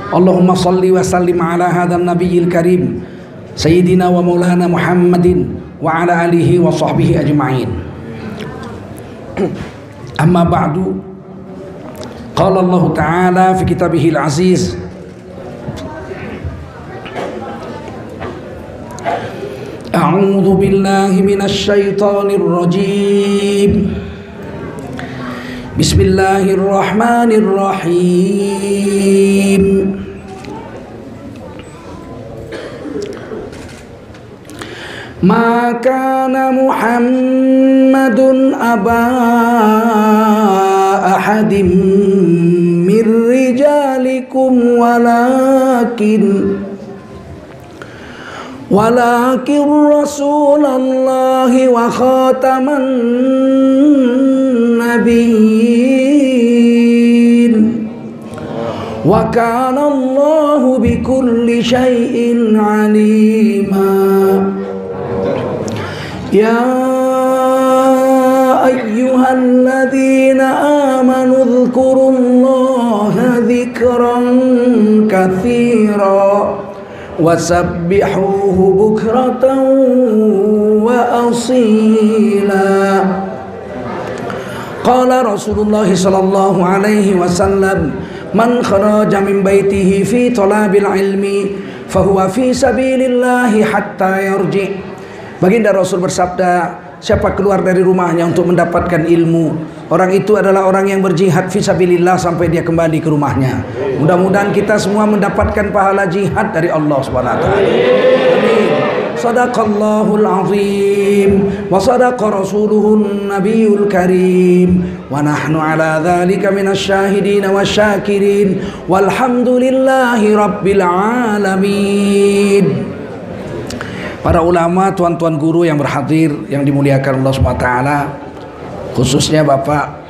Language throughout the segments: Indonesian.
Allahumma salli wa sallim ala hadzal nabiyil karim sayyidina wa maulana Muhammadin wa ala alihi wa sahbihi ajma'in. Amma ba'du. Qala Allah Ta'ala fi kitabihil aziz, A'udzu billahi minasy syaithanir rajim. Bismillahirrahmanirrahim. Ma kana Muhammadun aba ahadim min rijalikum walakin Rasulallahi wa khataman nabiyyin wa kana Allahu bikulli syai'in alima. Ya ayyuhalladzina amanu dzkurullaha dzikran katsira wasabbihuhu bukratan wa asila. Qala Rasulullah sallallahu alaihi wasallam, man kharaja min baitihi fi talabil ilmi fahuwa fi sabilillahi hatta yarji. Baginda Rasul bersabda, siapa keluar dari rumahnya untuk mendapatkan ilmu, orang itu adalah orang yang berjihad fisabilillah sampai dia kembali ke rumahnya. Mudah-mudahan kita semua mendapatkan pahala jihad dari Allah Subhanahu wa taala. Amin. Shadaqallahul azim wa sadaqa rasuluhun nabiyul karim wa nahnu ala dzalika minasyahidin wasyakirin walhamdulillahi rabbil alamin. Para ulama, tuan-tuan guru yang berhadir, yang dimuliakan Allah SWT, khususnya Bapak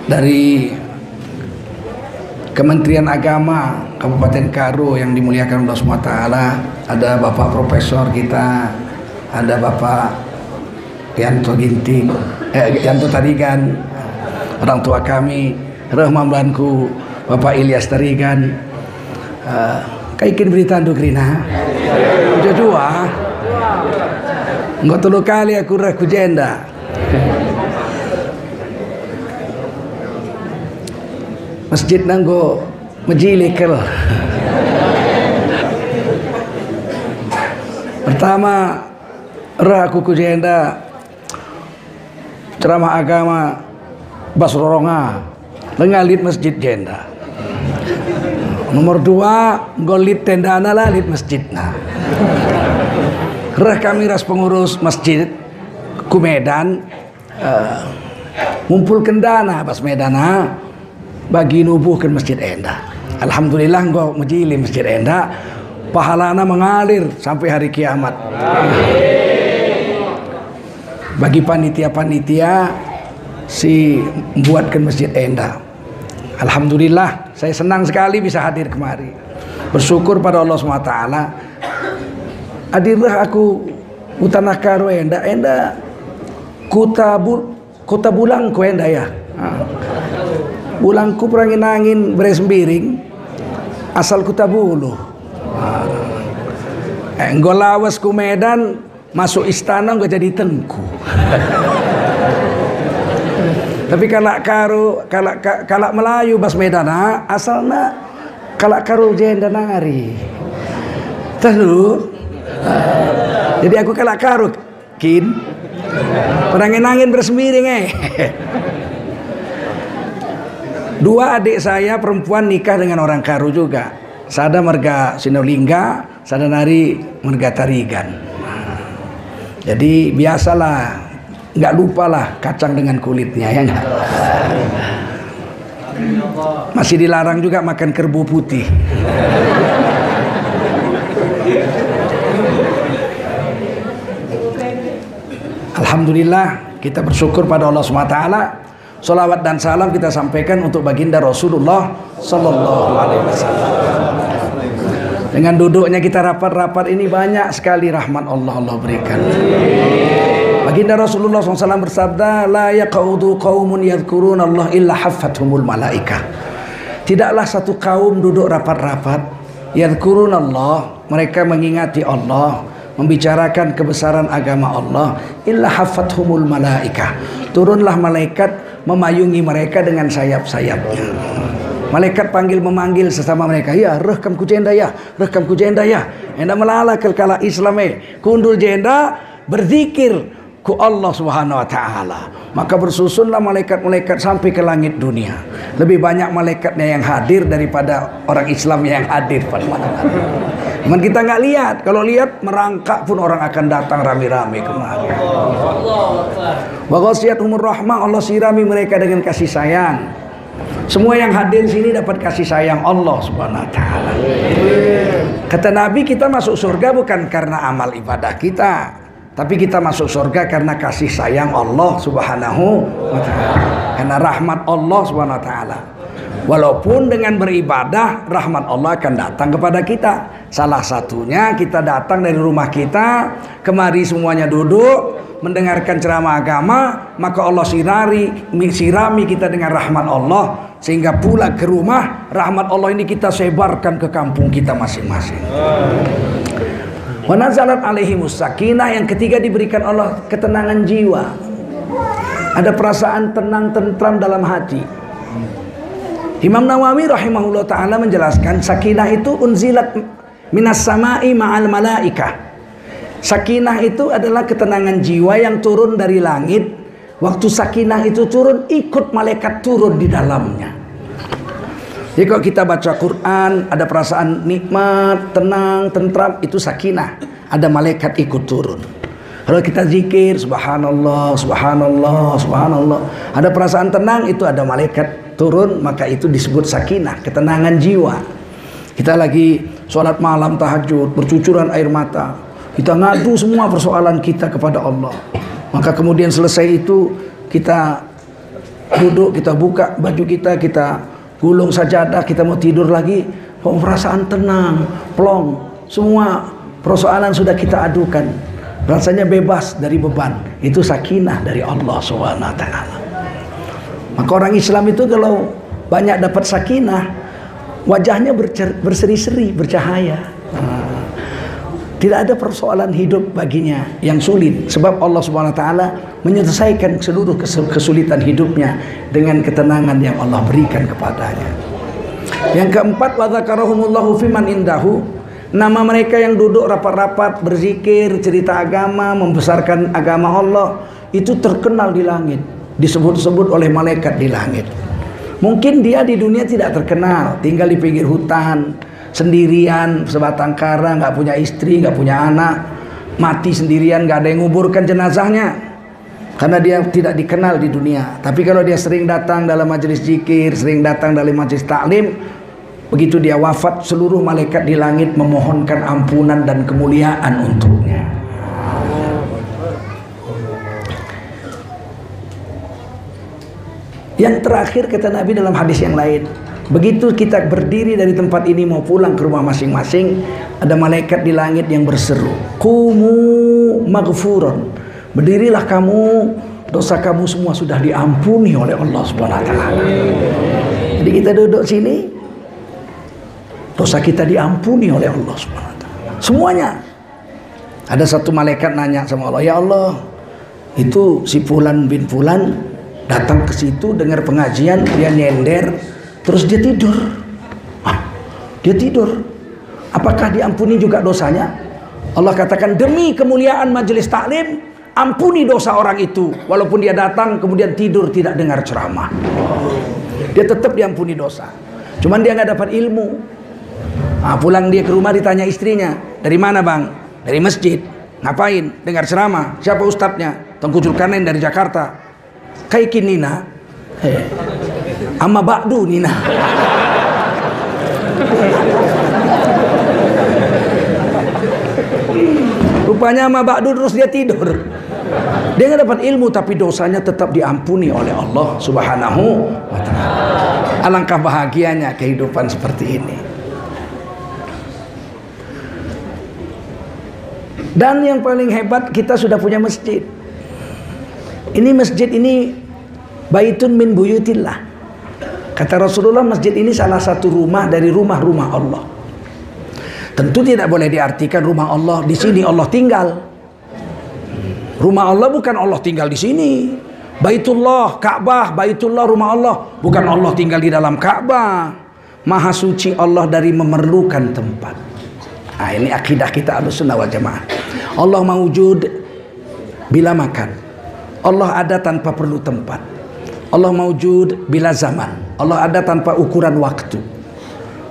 dari Kementerian Agama Kabupaten Karo yang dimuliakan Allah SWT, ada Bapak Profesor kita, ada Bapak Yanto Ginting, Yanto Tarigan, orang tua kami, Rahmanku, Bapak Ilyas Tarigan, kaikin berita untuk Rina. Dua enggak telu kali aku raku jenda. Masjid nanggo mejilikal. Pertama raku kujenda ceramah agama Basroronga lengalit masjid jenda. Nomor 2 golit tendana lah lit masjidna. Reh kami ras pengurus masjid ku Medan ngumpulkan dana pas Medana bagi nubuhkan masjid enda. Alhamdulillah engko majili masjid enda pahalana mengalir sampai hari kiamat. Bagi panitia-panitia si membuatkan masjid enda. Alhamdulillah, saya senang sekali bisa hadir kemari. Bersyukur pada Allah SWT. Hadirlah aku utanah karo enda kota bulangku enda ya. Bulangku perangin angin beres miring asal kota bulu. Lawas ku Medan masuk istana enggak jadi tengku. Tapi kalak Melayu bas Medana asalna kalak karo jenda nari. Terus jadi aku kalak karo kin perangin bersemiring Dua adik saya perempuan nikah dengan orang Karo juga. Sada marga Sinolingga, sada nari marga Tarigan. Jadi biasalah, nggak lupalah kacang dengan kulitnya ya nggak. Masih dilarang juga makan kerbau putih. Alhamdulillah kita bersyukur pada Allah SWT. Salawat dan salam kita sampaikan untuk baginda Rasulullah Sallallahu Alaihi Wasallam. Dengan duduknya kita rapat-rapat ini banyak sekali rahmat Allah berikan. Baginda Rasulullah SAW bersabda, la yaqaudu qaumun yadhkuruna Allah illa haffathumul malaikah. Tidaklah satu kaum duduk rapat-rapat, yadhkurunallah, mereka mengingati Allah, membicarakan kebesaran agama Allah, illa hafathumul malaikah, turunlah malaikat memayungi mereka dengan sayap-sayapnya. Malaikat panggil memanggil sesama mereka, ya rekam ku jenda ya, rekam ku jenda ya, enda melala kelkala Islame, kundul jenda berzikir ku Allah Subhanahu wa taala. Maka bersusunlah malaikat-malaikat sampai ke langit dunia. Lebih banyak malaikatnya yang hadir daripada orang Islam yang hadir pada malam hari. Cuman kita nggak lihat. Kalau lihat merangkak pun orang akan datang rame-rame kemari. Wa ghasiyatuhumur rahmah, Allah sirami mereka dengan kasih sayang. Semua yang hadir sini dapat kasih sayang Allah Subhanahu wa taala. Kata Nabi, kita masuk surga bukan karena amal ibadah kita, tapi kita masuk surga karena kasih sayang Allah Subhanahu wa taala. Karena rahmat Allah Subhanahu wa taala. Walaupun dengan beribadah, rahmat Allah akan datang kepada kita. Salah satunya kita datang dari rumah kita, kemari semuanya duduk mendengarkan ceramah agama, maka Allah sirami kita dengan rahmat Allah, sehingga pulang ke rumah, rahmat Allah ini kita sebarkan ke kampung kita masing-masing. Wa nazalat alaihimus sakinah, yang ketiga diberikan Allah ketenangan jiwa. Ada perasaan tenang tentram dalam hati. Imam Nawawi rahimahullah ta'ala menjelaskan, sakinah itu unzilat minas sama'i ma'al malaikah. Sakinah itu adalah ketenangan jiwa yang turun dari langit. Waktu sakinah itu turun, ikut malaikat turun di dalamnya. Jadi kalau kita baca Quran, ada perasaan nikmat, tenang, tentram, itu sakinah. Ada malaikat ikut turun. Kalau kita zikir, subhanallah, subhanallah, subhanallah, ada perasaan tenang, itu ada malaikat turun, maka itu disebut sakinah, ketenangan jiwa. Kita lagi sholat malam tahajud, bercucuran air mata, kita ngadu semua persoalan kita kepada Allah. Maka kemudian selesai itu kita duduk, kita buka baju kita, kita gulung sajadah, kita mau tidur lagi, perasaan tenang, plong, semua persoalan sudah kita adukan, rasanya bebas dari beban. Itu sakinah dari Allah SWT. Maka orang Islam itu kalau banyak dapat sakinah, wajahnya berseri-seri, bercahaya. Tidak ada persoalan hidup baginya yang sulit, sebab Allah SWT menyelesaikan seluruh kesulitan hidupnya dengan ketenangan yang Allah berikan kepadanya. Yang keempat, wa dzakarahumullahu fiman indahu, nama mereka yang duduk rapat-rapat berzikir, cerita agama, membesarkan agama Allah, itu terkenal di langit, disebut-sebut oleh malaikat di langit. Mungkin dia di dunia tidak terkenal, tinggal di pinggir hutan, sendirian, sebatang kara, nggak punya istri, nggak punya anak, mati sendirian, nggak ada yang nguburkan jenazahnya, karena dia tidak dikenal di dunia. Tapi kalau dia sering datang dalam majelis zikir, sering datang dalam majelis taklim, begitu dia wafat, seluruh malaikat di langit memohonkan ampunan dan kemuliaan untuknya. Yang terakhir kata Nabi dalam hadis yang lain, begitu kita berdiri dari tempat ini mau pulang ke rumah masing-masing, ada malaikat di langit yang berseru, "Qumu maghfuran." Berdirilah kamu, dosa kamu semua sudah diampuni oleh Allah Subhanahu wa taala. Jadi kita duduk sini, dosa kita diampuni oleh Allah Subhanahu wa taala. Semuanya. Ada satu malaikat nanya sama Allah, "Ya Allah, itu si Fulan bin Fulan datang ke situ dengar pengajian, dia nyender, terus dia tidur. Dia tidur. Apakah diampuni juga dosanya?" Allah katakan, demi kemuliaan majelis taklim, ampuni dosa orang itu, walaupun dia datang kemudian tidur tidak dengar ceramah. Dia tetap diampuni dosa. Cuman dia nggak dapat ilmu. Pulang dia ke rumah ditanya istrinya, "Dari mana bang?" "Dari masjid." "Ngapain?" "Dengar ceramah." "Siapa ustadznya?" "Tengku Zulkarnain dari Jakarta." "Kaikin Nina." "Amma ba'du Nina." Rupanya amma ba'du terus dia tidur. Dia nggak dapat ilmu, tapi dosanya tetap diampuni oleh Allah Subhanahu wa ta'ala. Alangkah bahagianya kehidupan seperti ini. Dan yang paling hebat, kita sudah punya masjid. Ini masjid ini baitun min buyutillah. Kata Rasulullah, masjid ini salah satu rumah dari rumah-rumah Allah. Tentu tidak boleh diartikan rumah Allah di sini Allah tinggal. Rumah Allah bukan Allah tinggal di sini. Baitullah, Ka'bah, Baitullah, rumah Allah, bukan Allah tinggal di dalam Ka'bah. Maha suci Allah dari memerlukan tempat. Nah, ini akidah kita Ahlussunnah wal Jamaah. Allah mawujud bila makan. Allah ada tanpa perlu tempat. Allah mawujud bila zaman. Allah ada tanpa ukuran waktu.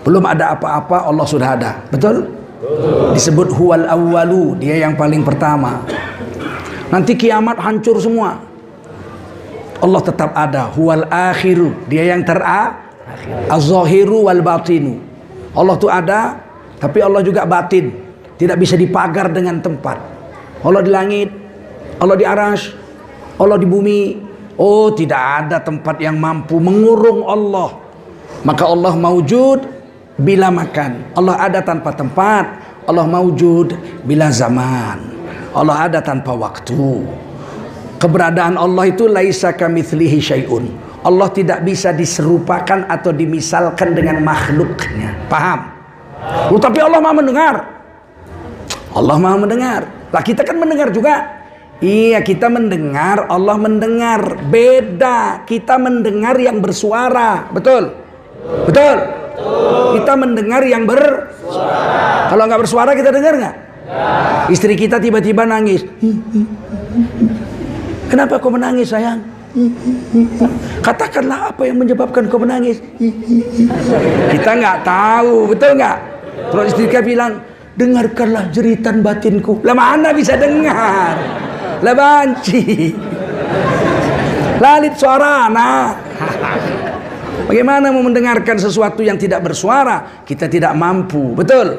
Belum ada apa-apa, Allah sudah ada. Betul? Disebut huwal awwalu, dia yang paling pertama. Nanti kiamat hancur semua, Allah tetap ada. Huwal akhiru, dia yang terakhir. Az-zahiru wal batinu, Allah tuh ada, tapi Allah juga batin, tidak bisa dipagar dengan tempat. Allah di langit, Allah di arsy, Allah di bumi. Oh, tidak ada tempat yang mampu mengurung Allah. Maka Allah mawujud bila makan. Allah ada tanpa tempat. Allah mawujud bila zaman. Allah ada tanpa waktu. Keberadaan Allah itu laisa kamitslihi syai'un. Allah tidak bisa diserupakan atau dimisalkan dengan makhluknya. Paham? Tapi Allah Maha mendengar. Allah Maha mendengar. Lah kita kan mendengar juga. Iya, kita mendengar, Allah mendengar. Beda. Kita mendengar yang bersuara. Betul? Betul? Kita mendengar yang bersuara. Kalau nggak bersuara kita dengar nggak? Istri kita tiba-tiba nangis. Kenapa kau menangis, sayang? Katakanlah apa yang menyebabkan kau menangis. Kita nggak tahu, betul nggak? Terus istri kita bilang, dengarkanlah jeritan batinku. Lah mana bisa dengar? Lah banci. Lalit suara anak. Bagaimana mau mendengarkan sesuatu yang tidak bersuara? Kita tidak mampu, betul?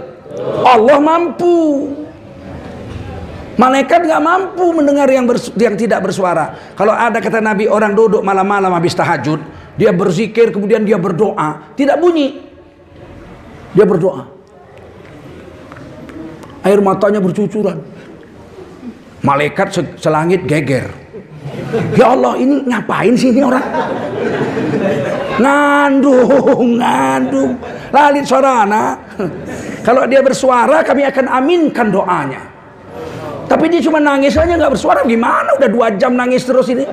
Allah mampu. Malaikat nggak mampu mendengar yang tidak bersuara. Kalau ada, kata Nabi, orang duduk malam-malam habis tahajud, dia berzikir, kemudian dia berdoa, tidak bunyi. Dia berdoa, air matanya bercucuran. Malaikat selangit geger. Ya Allah, ini ngapain sih ini orang? Ngandung. Lalit suara anak. Kalau dia bersuara, kami akan aminkan doanya. Tapi dia cuma nangis aja, nggak bersuara. Gimana? Udah 2 jam nangis terus ini.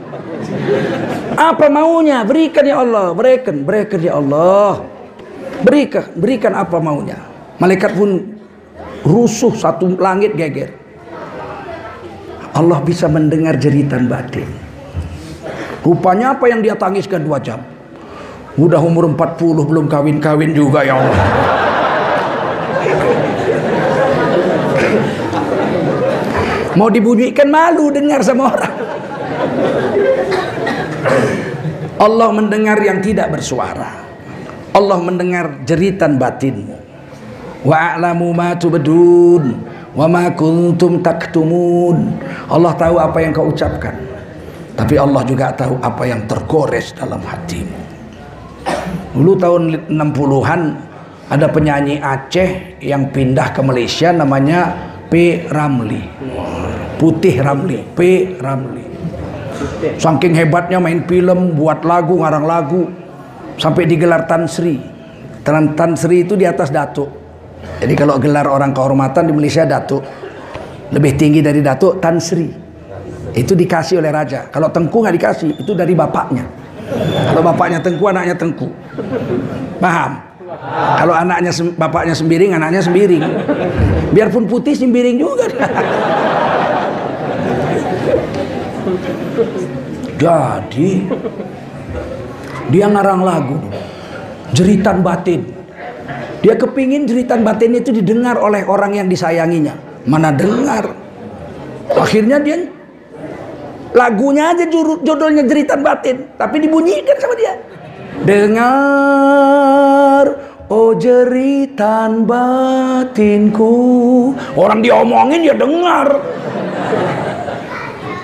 Apa maunya? Berikan ya Allah. Berikan ya Allah. Berikan apa maunya. Malaikat pun rusuh, satu langit geger. Allah bisa mendengar jeritan batin. Rupanya apa yang dia tangiskan 2 jam. Udah umur 40 belum kawin-kawin juga, ya Allah. Mau dibunyikan malu dengar sama orang. Allah mendengar yang tidak bersuara. Allah mendengar jeritan batinmu. Wa a'lamu ma tubdun wa ma kuntum taktumun. Allah tahu apa yang kau ucapkan, tapi Allah juga tahu apa yang tergores dalam hatimu. Dulu tahun 60-an ada penyanyi Aceh yang pindah ke Malaysia, namanya P. Ramli. Putih Ramli, P. Ramli. Saking hebatnya main film, buat lagu, ngarang lagu, sampai digelar Tan Sri. Tan Sri itu di atas Datuk. Jadi kalau gelar orang kehormatan di Malaysia Datuk, lebih tinggi dari Datuk Tan Sri. Itu dikasih oleh raja. Kalau Tengku nggak dikasih, itu dari bapaknya. Kalau bapaknya Tengku, anaknya Tengku. Paham? Kalau bapaknya sembiring, anaknya sembiring. Biarpun putih sembiring juga. Jadi dia ngarang lagu, jeritan batin. Dia kepingin jeritan batin itu didengar oleh orang yang disayanginya. Mana dengar? Akhirnya dia lagunya aja judulnya jeritan batin, tapi dibunyikan sama dia. Dengar, oh jeritan batinku. Orang diomongin dia dengar.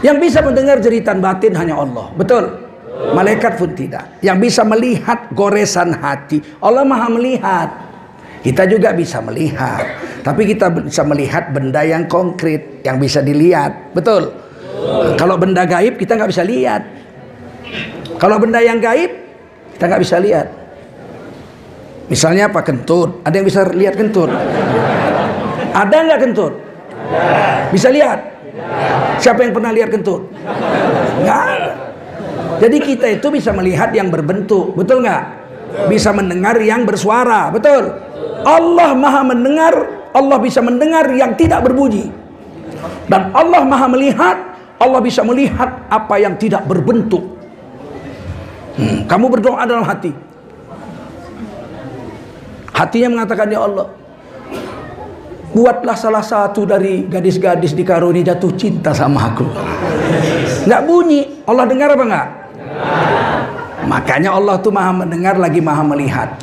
Yang bisa mendengar jeritan batin hanya Allah. Betul? Malaikat pun tidak. Yang bisa melihat goresan hati, Allah Maha melihat. Kita juga bisa melihat, tapi kita bisa melihat benda yang konkret, yang bisa dilihat. Betul? Kalau benda gaib kita nggak bisa lihat. Kalau benda yang gaib kita nggak bisa lihat. Misalnya apa? Kentut. Ada yang bisa lihat kentut? Ada nggak kentut? Bisa lihat? Siapa yang pernah lihat kentut? Nggak ada. Jadi kita itu bisa melihat yang berbentuk, betul nggak? Bisa mendengar yang bersuara, betul? Allah maha mendengar, Allah bisa mendengar yang tidak berbunyi. Dan Allah maha melihat, Allah bisa melihat apa yang tidak berbentuk. Kamu berdoa dalam hati. Hatinya mengatakan, ya Allah, buatlah salah satu dari gadis-gadis di Karuni jatuh cinta sama aku. Nggak bunyi, Allah dengar apa nggak? Makanya Allah tuh maha mendengar lagi maha melihat.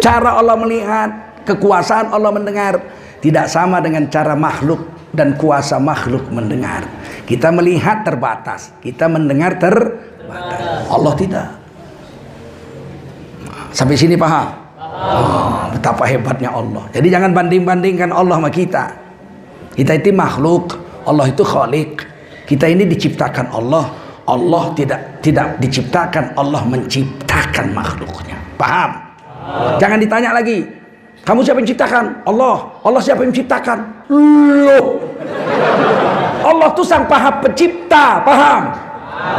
Cara Allah melihat, kekuasaan Allah mendengar tidak sama dengan cara makhluk dan kuasa makhluk mendengar. Kita melihat terbatas, kita mendengar terbatas. Allah tidak. Sampai sini paham? Oh, betapa hebatnya Allah. Jadi jangan banding-bandingkan Allah sama kita. Kita itu makhluk, Allah itu khalik. Kita ini diciptakan Allah. Allah tidak diciptakan, Allah menciptakan makhluknya. Paham? Jangan ditanya lagi, kamu siapa yang menciptakan? Allah. Allah siapa yang menciptakan? Loh. Allah tuh sang maha pencipta, paham?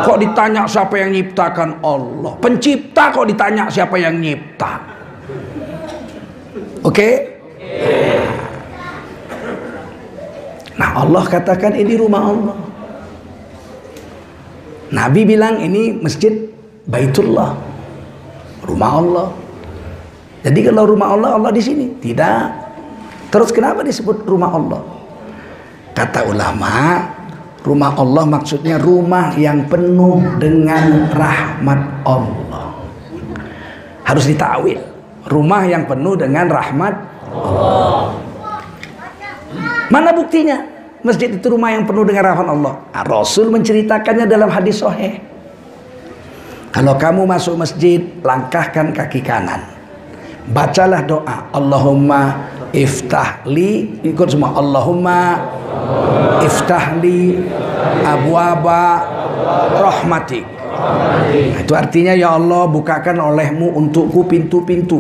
Kok ditanya siapa yang menciptakan? Allah. Pencipta kok ditanya siapa yang nyipta? Oke? Nah, Allah katakan ini rumah Allah. Nabi bilang ini masjid Baitullah, rumah Allah. Jadi kalau rumah Allah, Allah di sini? Tidak. Terus kenapa disebut rumah Allah? Kata ulama, rumah Allah maksudnya rumah yang penuh dengan rahmat Allah. Harus ditakwil. Rumah yang penuh dengan rahmat Allah. Mana buktinya? Masjid itu rumah yang penuh dengan rahmat Allah. Rasul menceritakannya dalam hadis sahih. Kalau kamu masuk masjid, langkahkan kaki kanan. Bacalah doa, Allahumma iftahli, ikut semua, Allahumma iftahli abwaba rahmatik. Nah, itu artinya ya Allah, bukakan olehmu untukku pintu-pintu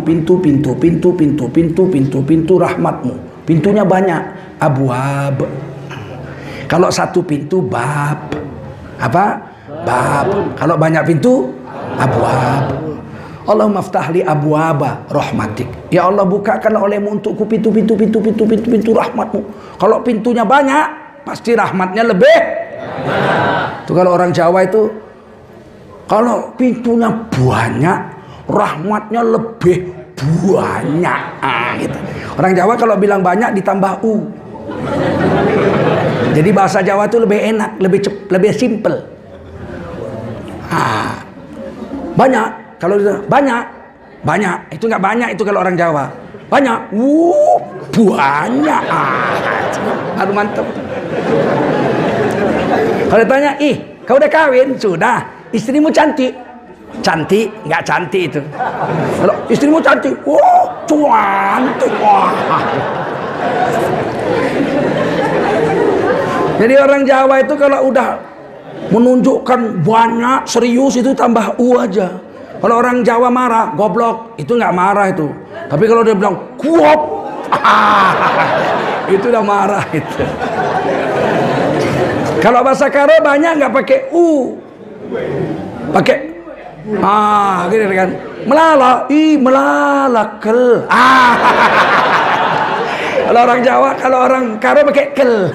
rahmatmu. Pintunya banyak, abwab. Kalau satu pintu bab. Apa? Bab. Kalau banyak pintu, abwab. Allahumma ftahli abwaba rahmatik. Ya Allah, bukakanlah olehmu untukku pintu rahmatmu. Kalau pintunya banyak, pasti rahmatnya lebih. Itu kalau orang Jawa itu, kalau pintunya banyak, rahmatnya lebih banyak. Gitu. Orang Jawa kalau bilang banyak ditambah u. Jadi bahasa Jawa itu lebih enak, lebih simple. Banyak, kalau banyak, itu nggak banyak itu kalau orang Jawa. Banyak, banyak. Aduh mantap. Kalau ditanya, kau udah kawin? Sudah. Istrimu cantik? Cantik, nggak cantik itu. Kalau istrimu cantik, cantik. Jadi orang Jawa itu kalau udah menunjukkan banyak, serius, itu tambah u aja. Kalau orang Jawa marah, goblok, itu nggak marah itu. Tapi kalau dia bilang kuop, itu udah marah itu. Kalau bahasa Karo banyak nggak pakai u, pakai gitu kan. Melala, melalakel. Kalau orang Jawa, kalau orang Karo pakai kel.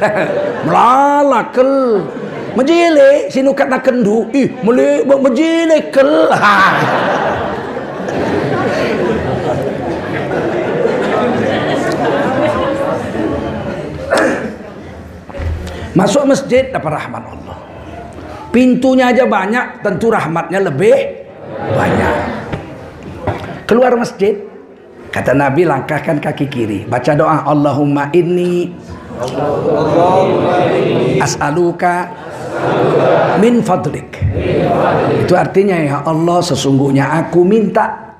Melalakel. Menjile, sinukat nak kendu. Menjile kel. Masuk masjid dapat rahmat Allah. Pintunya aja banyak, tentu rahmatnya lebih banyak. Keluar masjid, kata Nabi, langkahkan kaki kiri, baca doa, Allahumma inni as'aluka min fadlik. Itu artinya, ya Allah, sesungguhnya aku minta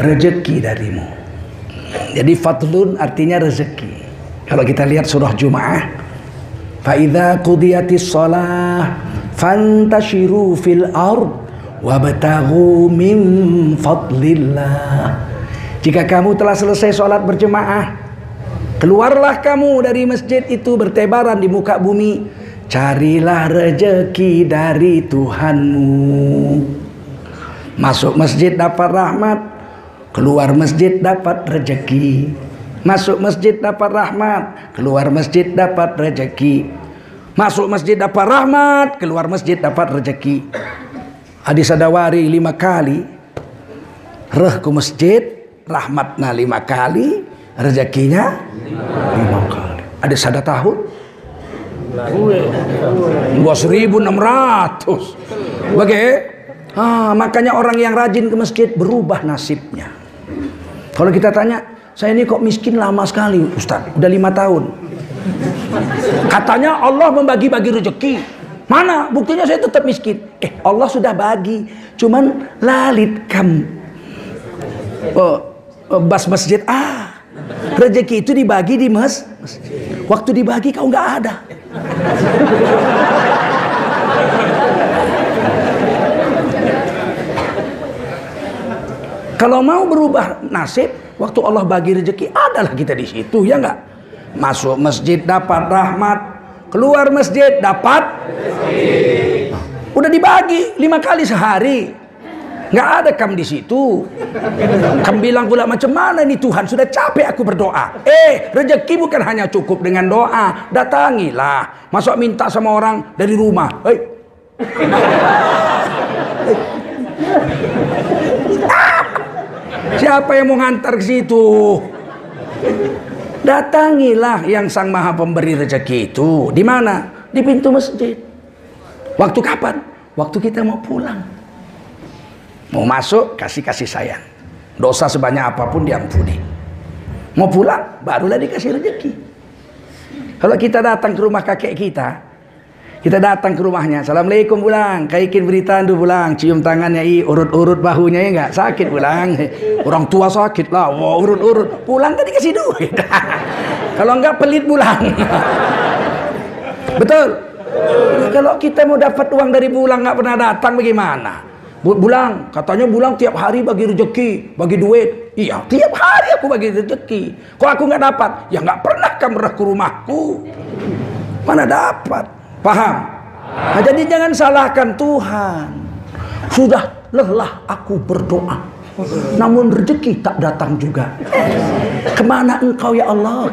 rezeki darimu. Jadi fadlun artinya rezeki. Kalau kita lihat surah Jumu'ah, fa idza qudiyatis shalah fantashiru fil ard wabtaghu min fadlillah. Jika kamu telah selesai sholat berjemaah, keluarlah kamu dari masjid itu bertebaran di muka bumi, carilah rezeki dari Tuhanmu. Masuk masjid dapat rahmat, keluar masjid dapat rezeki. Masuk masjid dapat rahmat, keluar masjid dapat rezeki. Masuk masjid dapat rahmat, keluar masjid dapat rezeki. Hadis Adawari 5 kali, reh ke masjid, rahmatna 5 kali, rezekinya 5 kali. Ada sada tahun 2.600. Makanya orang yang rajin ke masjid berubah nasibnya. Kalau kita tanya, saya ini kok miskin lama sekali Ustaz, udah 5 tahun. Katanya Allah membagi-bagi rezeki. Mana buktinya saya tetap miskin? Allah sudah bagi, cuman lalit kam bas masjid. Rezeki itu dibagi di masjid. Waktu dibagi kau nggak ada. Kalau mau berubah nasib, waktu Allah bagi rezeki, adalah kita di situ, ya nggak? Masuk masjid dapat rahmat, keluar masjid dapat rezeki. Udah dibagi 5 kali sehari. Nggak ada kam di situ. Kam bilang pula, macam mana nih Tuhan, sudah capek aku berdoa. Rezeki bukan hanya cukup dengan doa, datangilah. Masa minta sama orang dari rumah, siapa yang mau ngantar ke situ? Datangilah yang Sang Maha Pemberi rezeki itu. Di mana? Di pintu masjid. Waktu kapan? Waktu kita mau pulang. Mau masuk, kasih sayang. Dosa sebanyak apapun diampuni. Mau pulang, barulah dikasih rezeki. Kalau kita datang ke rumah kakek kita datang ke rumahnya, Assalamualaikum pulang, kaikin berita dulu pulang, cium tangannya, urut-urut bahunya, ya enggak? Sakit pulang. Orang tua sakit lah, urut-urut. Pulang kan dikasih duit. Kalau enggak pelit pulang. Betul? Kalau kita mau dapat uang dari bulang nggak pernah datang, bagaimana? Bulang, katanya bulang tiap hari bagi rezeki, bagi duit. Iya, tiap hari aku bagi rezeki. Kok aku nggak dapat? Ya nggak pernah kamu ke rumahku. Mana dapat? Paham? Nah, jadi jangan salahkan Tuhan. Sudah lelah aku berdoa, namun rezeki tak datang juga. Kemana engkau ya Allah?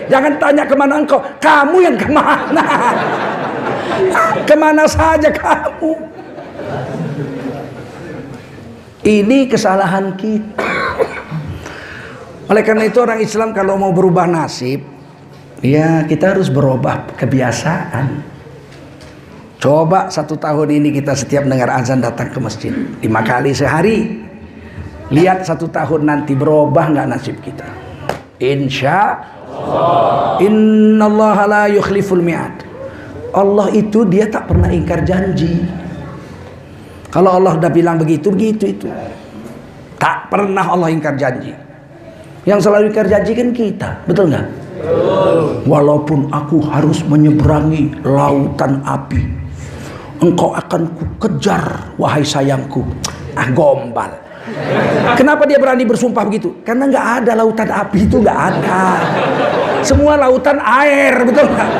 Jangan tanya kemana engkau, kamu yang kemana? Kemana saja kamu? Ini kesalahan kita. Oleh karena itu orang Islam kalau mau berubah nasib, ya kita harus berubah kebiasaan. Coba 1 tahun ini kita setiap dengar azan datang ke masjid 5 kali sehari. Lihat 1 tahun nanti berubah nggak nasib kita? Insya Allah. Innallaha la yukhliful mi'ad. Allah itu dia tak pernah ingkar janji. Kalau Allah udah bilang begitu itu. Tak pernah Allah ingkar janji. Yang selalu ingkar janji kan kita, betul nggak? Walaupun aku harus menyeberangi lautan api, engkau akan kukejar wahai sayangku. Gombal. Kenapa dia berani bersumpah begitu? Karena nggak ada lautan api itu, nggak ada. Semua lautan air, betul nggak?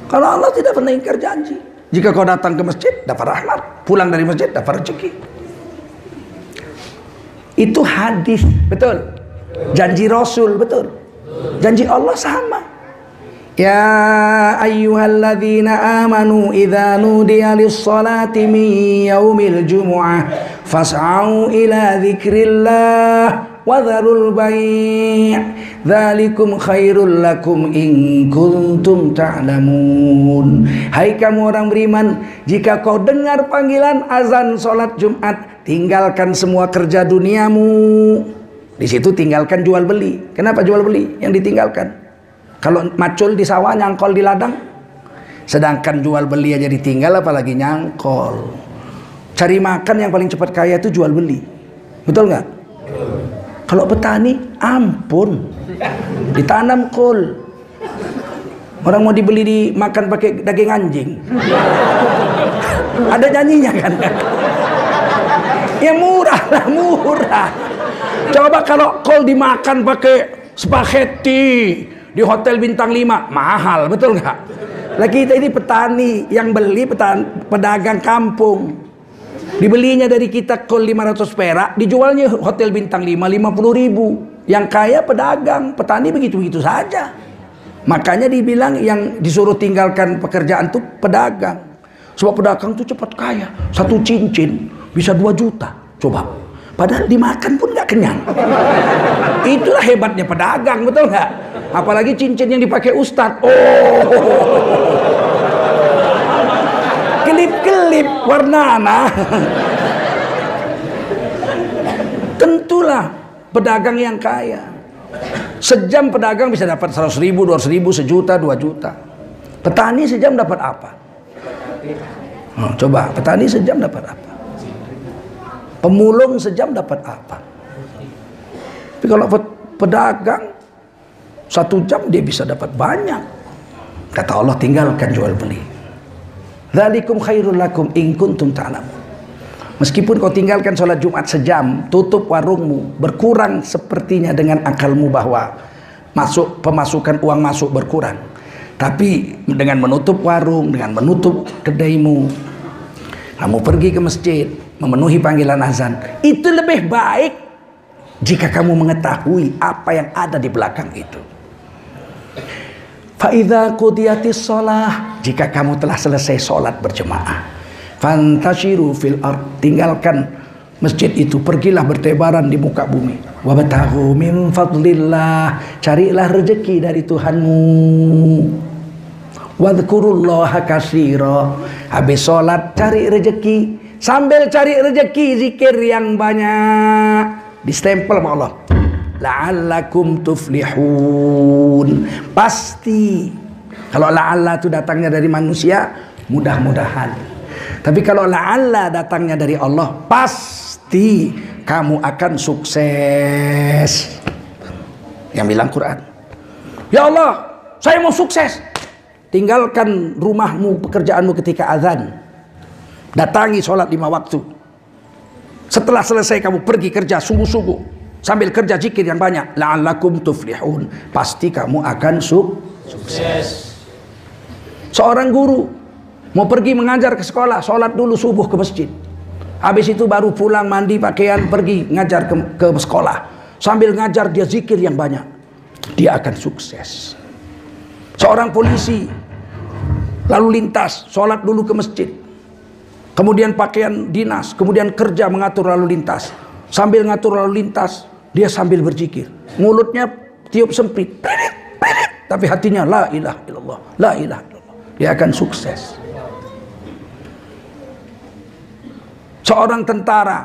Kalau Allah tidak pernah ingkar janji. Jika kau datang ke masjid dapat rahmat, pulang dari masjid dapat rezeki. Itu hadis, betul. Janji Rasul, betul. Janji Allah sama. Ya ayyuhalladzina amanu idza nudiya lis-salati min yaumil jumu'ah fas'au ila dzikrillah wa dzarul bai' dzalikum khairul lakum in kuntum ta'lamun. Hai kamu orang beriman, jika kau dengar panggilan azan salat Jumat, tinggalkan semua kerja duniamu. Di situ tinggalkan jual beli. Kenapa jual beli yang ditinggalkan? Kalau macul di sawah, nyangkol di ladang. Sedangkan jual beli aja ditinggal, apalagi nyangkol. Cari makan yang paling cepat kaya itu jual beli. Betul nggak? Kalau petani, ampun, ditanam kol. Orang mau dibeli dimakan pakai daging anjing. Ada nyanyinya kan? Ya murah lah, murah. Coba kalau kol dimakan pakai spaghetti di hotel bintang 5, mahal, betul nggak? Lah kita ini petani, yang beli pedagang kampung. Dibelinya dari kita kol 500 perak, dijualnya hotel bintang 5 50.000. Yang kaya pedagang, petani begitu-begitu saja. Makanya dibilang yang disuruh tinggalkan pekerjaan tuh pedagang. Sebab pedagang tuh cepat kaya. Satu cincin bisa 2 juta. Coba. Padahal dimakan pun nggak kenyang. Itulah hebatnya pedagang, betul nggak? Apalagi cincin yang dipakai ustadz. Oh, kelip-kelip warna. Tentulah pedagang yang kaya. Sejam pedagang bisa dapat 100.000, 200.000, sejuta, 2 juta. Petani sejam dapat apa? Oh, coba, petani sejam dapat apa? Pemulung sejam dapat apa? Tapi kalau pedagang 1 jam dia bisa dapat banyak. Kata Allah, tinggalkan jual beli. Dzalikum khairul lakum in kuntum ta'lamun. Meskipun kau tinggalkan sholat Jumat sejam, tutup warungmu, berkurang sepertinya dengan akalmu bahwa pemasukan uang masuk berkurang. Tapi dengan menutup warung, dengan menutup kedaimu, kamu pergi ke masjid, memenuhi panggilan azan, itu lebih baik jika kamu mengetahui apa yang ada di belakang itu. Fa idza qudiyatis shalah, jika kamu telah selesai sholat berjemaah, fantashiru fil ard, tinggalkan masjid itu, pergilah bertebaran di muka bumi. Wabtaghu min fadlillah, carilah rezeki dari Tuhanmu. Wadhkurullaha katsira, habis sholat cari rezeki, sambil cari rezeki zikir yang banyak, distempel sama Allah. La'allakum tuflihun, pasti. Kalau la'alla itu datangnya dari manusia, mudah-mudahan. Tapi kalau la'alla datangnya dari Allah, pasti kamu akan sukses. Yang bilang Quran, ya Allah, saya mau sukses. Tinggalkan rumahmu, pekerjaanmu ketika azan. Datangi sholat 5 waktu. Setelah selesai kamu pergi kerja sungguh-sungguh. Sambil kerja zikir yang banyak. La'allakum tuflihun, pasti kamu akan sukses. Seorang guru mau pergi mengajar ke sekolah, sholat dulu subuh ke masjid. Habis itu baru pulang, mandi, pakaian, pergi ngajar ke sekolah. Sambil ngajar dia zikir yang banyak. Dia akan sukses. Seorang polisi lalu lintas, sholat dulu ke masjid. Kemudian pakaian dinas, kemudian kerja mengatur lalu lintas. Sambil ngatur lalu lintas, dia sambil berzikir. Mulutnya tiup sempit, tapi hatinya la ilaha illallah, la ilaha illallah. Dia akan sukses. Seorang tentara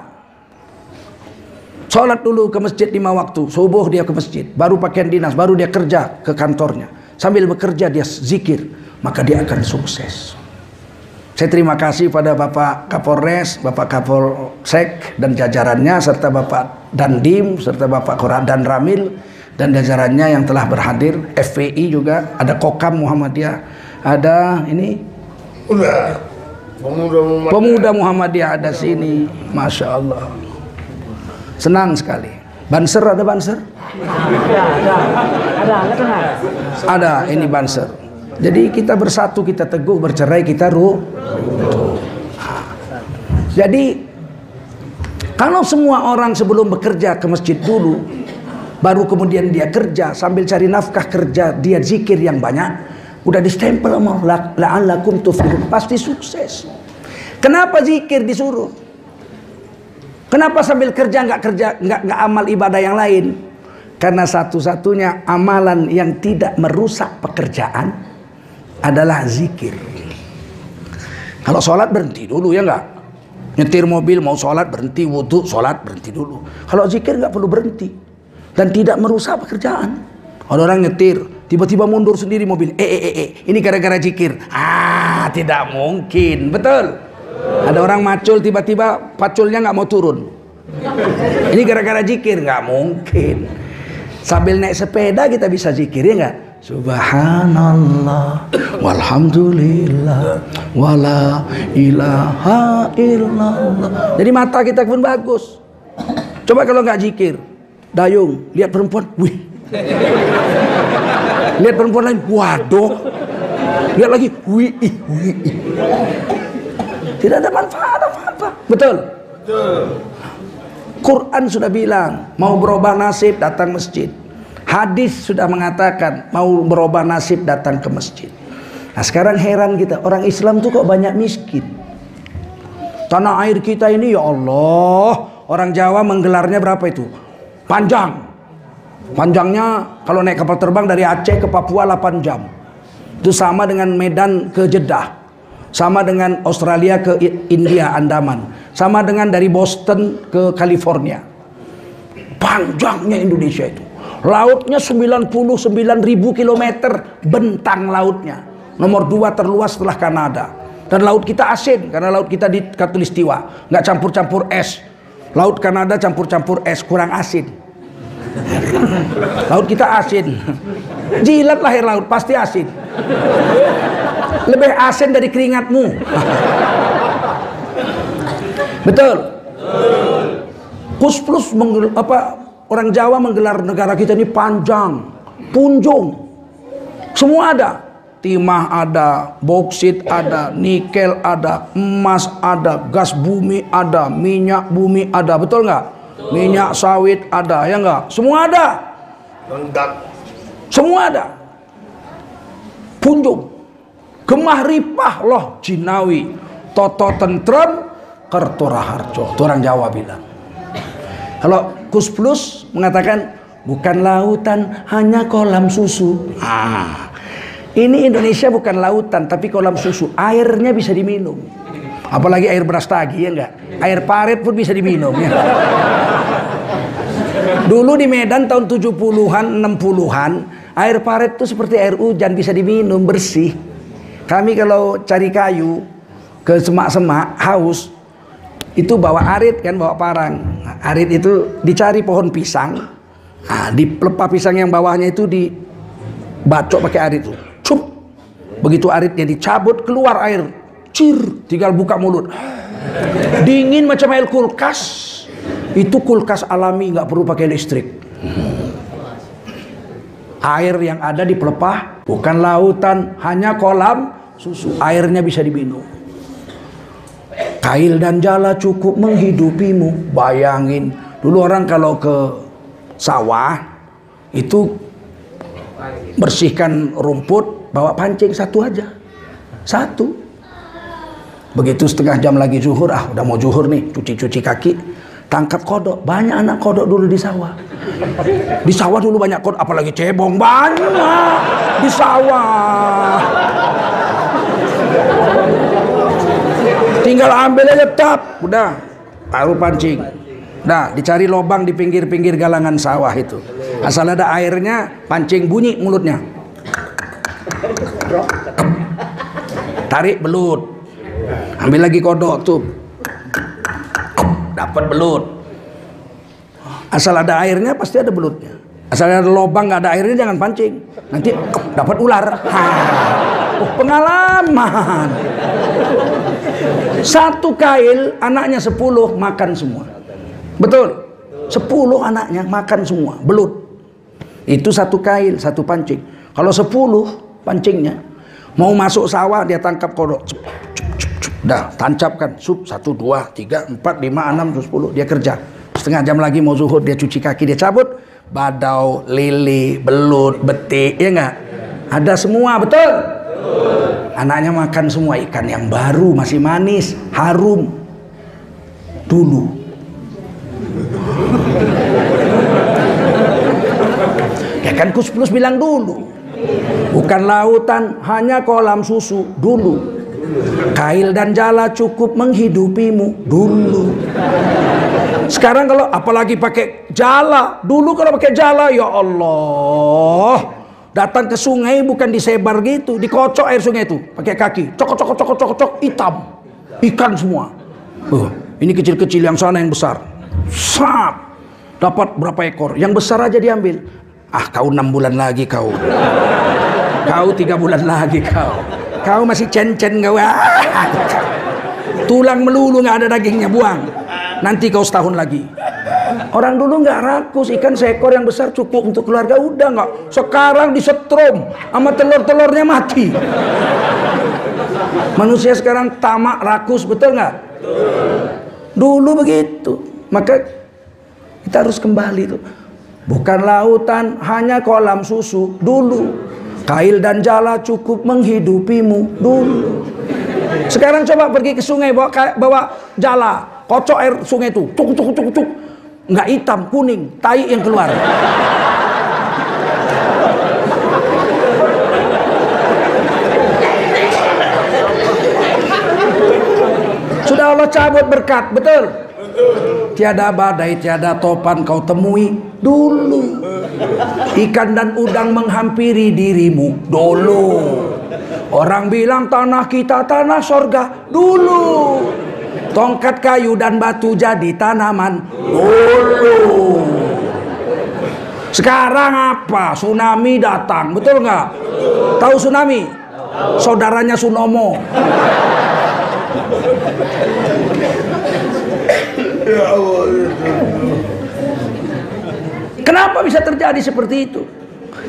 sholat dulu ke masjid 5 waktu, subuh dia ke masjid, baru pakaian dinas, baru dia kerja ke kantornya. Sambil bekerja dia zikir, maka dia akan sukses. Saya terima kasih pada Bapak Kapolres, Bapak Kapolsek dan jajarannya, serta Bapak Dandim, serta Bapak Koradan Ramil dan jajarannya yang telah berhadir. FPI juga, ada Kokam Muhammadiyah, ada ini Pemuda Muhammadiyah ada sini, Masya Allah. Senang sekali. Banser, ada Banser? Ada, ini Banser. Jadi kita bersatu, kita teguh, bercerai kita Jadi kalau semua orang sebelum bekerja ke masjid dulu, baru kemudian dia kerja, sambil cari nafkah kerja, dia zikir yang banyak, udah distempel sama la'allakum tuflihun, pasti sukses. Kenapa zikir disuruh? Kenapa sambil kerja nggak amal ibadah yang lain? Karena satu-satunya amalan yang tidak merusak pekerjaan adalah zikir. Kalau sholat berhenti dulu, ya nggak? Nyetir mobil mau sholat berhenti, wudhu sholat berhenti dulu. Kalau zikir nggak perlu berhenti dan tidak merusak pekerjaan. Ada orang nyetir tiba-tiba mundur sendiri mobil, ini gara-gara zikir. Tidak mungkin, betul. Ada orang macul tiba-tiba paculnya nggak mau turun. Ini gara-gara zikir, nggak mungkin. Sambil naik sepeda kita bisa zikir, ya nggak? Subhanallah walhamdulillah wala ilaha illallah. Jadi mata kita pun bagus. Coba kalau nggak zikir, dayung, lihat perempuan, wih. Lihat perempuan lain, waduh. Lihat lagi, wih, wih. Tidak ada manfaat apa-apa. Betul? Betul. Quran sudah bilang, mau berubah nasib datang masjid. Hadis sudah mengatakan, mau berubah nasib datang ke masjid. Nah sekarang heran kita, orang Islam tuh kok banyak miskin. Tanah air kita ini ya Allah, orang Jawa menggelarnya berapa itu? Panjang. Panjangnya kalau naik kapal terbang dari Aceh ke Papua 8 jam. Itu sama dengan Medan ke Jeddah. Sama dengan Australia ke India, Andaman. Sama dengan dari Boston ke California. Panjangnya Indonesia itu. Lautnya 99.000 kilometer bentang lautnya. Nomor 2 terluas setelah Kanada. Dan laut kita asin karena laut kita di Katulistiwa, nggak campur-campur es. Laut Kanada campur-campur es, kurang asin. Laut kita asin. Jilat lahir laut pasti asin. Lebih asin dari keringatmu. Betul. Kus-plus orang Jawa menggelar negara kita ini panjang, punjung. Semua ada. Timah ada, boksit ada, nikel ada, emas ada, gas bumi ada, minyak bumi ada. Betul nggak? Minyak sawit ada, ya nggak? Semua ada. Semua ada. Punjung. Gemah ripah loh jinawi. Toto tentrem kertoraharjo. Itu orang Jawa bilang. Kalau Kus Plus mengatakan bukan lautan, hanya kolam susu. Ini Indonesia bukan lautan tapi kolam susu. Airnya bisa diminum. Apalagi air beras tagi, ya enggak? Air paret pun bisa diminum, ya. Dulu di Medan tahun 70-an, 60-an, air paret itu seperti air hujan, bisa diminum, bersih. Kami kalau cari kayu ke semak-semak, haus, itu bawa arit kan, bawa parang. Nah, arit itu dicari pohon pisang. Nah, di pelepah pisang yang bawahnya itu dibacok pakai arit itu. Cup. Begitu aritnya dicabut, keluar air. Cir, tinggal buka mulut. Dingin macam air kulkas. Itu kulkas alami, nggak perlu pakai listrik. Air yang ada di pelepah bukan lautan, hanya kolam susu. Airnya bisa diminum. Kail dan jala cukup menghidupimu. Bayangin, dulu orang kalau ke sawah itu bersihkan rumput, bawa pancing satu aja. Satu. Begitu setengah jam lagi zuhur, udah mau zuhur nih, cuci-cuci kaki, tangkap kodok. Banyak anak kodok dulu di sawah. Di sawah dulu banyak kodok, apalagi cebong, banyak di sawah. Tinggal ambil aja, tap, udah, taruh pancing. Nah, dicari lubang di pinggir-pinggir galangan sawah itu. Asal ada airnya, pancing, bunyi mulutnya. Tarik belut. Ambil lagi kodok tuh. Dapat belut. Asal ada airnya pasti ada belutnya. Asal ada lubang nggak ada airnya jangan pancing. Nanti dapat ular. Pengalaman. Satu kail anaknya 10 makan semua. Betul. 10 anaknya makan semua belut. Itu satu kail, satu pancing. Kalau 10 pancingnya mau masuk sawah dia tangkap kodok. Dah tancapkan sup 1, 2, 3, 4, 5, 6, 10 dia kerja. Setengah jam lagi mau zuhur dia cuci kaki dia cabut. Badau, lele, belut, betik, ya enggak? Ada semua, betul? Anaknya makan semua ikan yang baru, masih manis, harum. Dulu. Ya kan Kus Plus bilang dulu. Bukan lautan, hanya kolam susu. Dulu. Kail dan jala cukup menghidupimu. Dulu. Sekarang kalau apalagi pakai jala. Dulu kalau pakai jala, ya Allah. Datang ke sungai bukan disebar gitu, dikocok air sungai itu pakai kaki, cok, hitam, ikan semua. Ini kecil-kecil, yang sana yang besar. Sap, dapat berapa ekor? Yang besar aja diambil. Ah, kau 6 bulan lagi kau. Kau 3 bulan lagi kau. Kau masih cen-cen kau. Tulang melulu, nggak ada dagingnya, buang. Nanti kau setahun lagi. Orang dulu nggak rakus, ikan seekor yang besar cukup untuk keluarga, udah nggak. Sekarang disetrum sama telur-telurnya mati. Manusia sekarang tamak, rakus, betul nggak? Dulu begitu. Maka kita harus kembali tuh. Bukan lautan, hanya kolam susu dulu. Kail dan jala cukup menghidupimu dulu. Sekarang coba pergi ke sungai, bawa jala, kocok air sungai itu, cuk cuk cuk cuk. Nggak hitam, kuning, tai yang keluar. Sudah Allah cabut berkat, betul? Tiada badai, tiada topan kau temui dulu. Ikan dan udang menghampiri dirimu dulu. Orang bilang tanah kita tanah sorga dulu. Tongkat kayu dan batu jadi tanaman dulu. Sekarang apa? Tsunami datang, betul nggak? Tahu tsunami? Saudaranya Sunomo. Kenapa bisa terjadi seperti itu?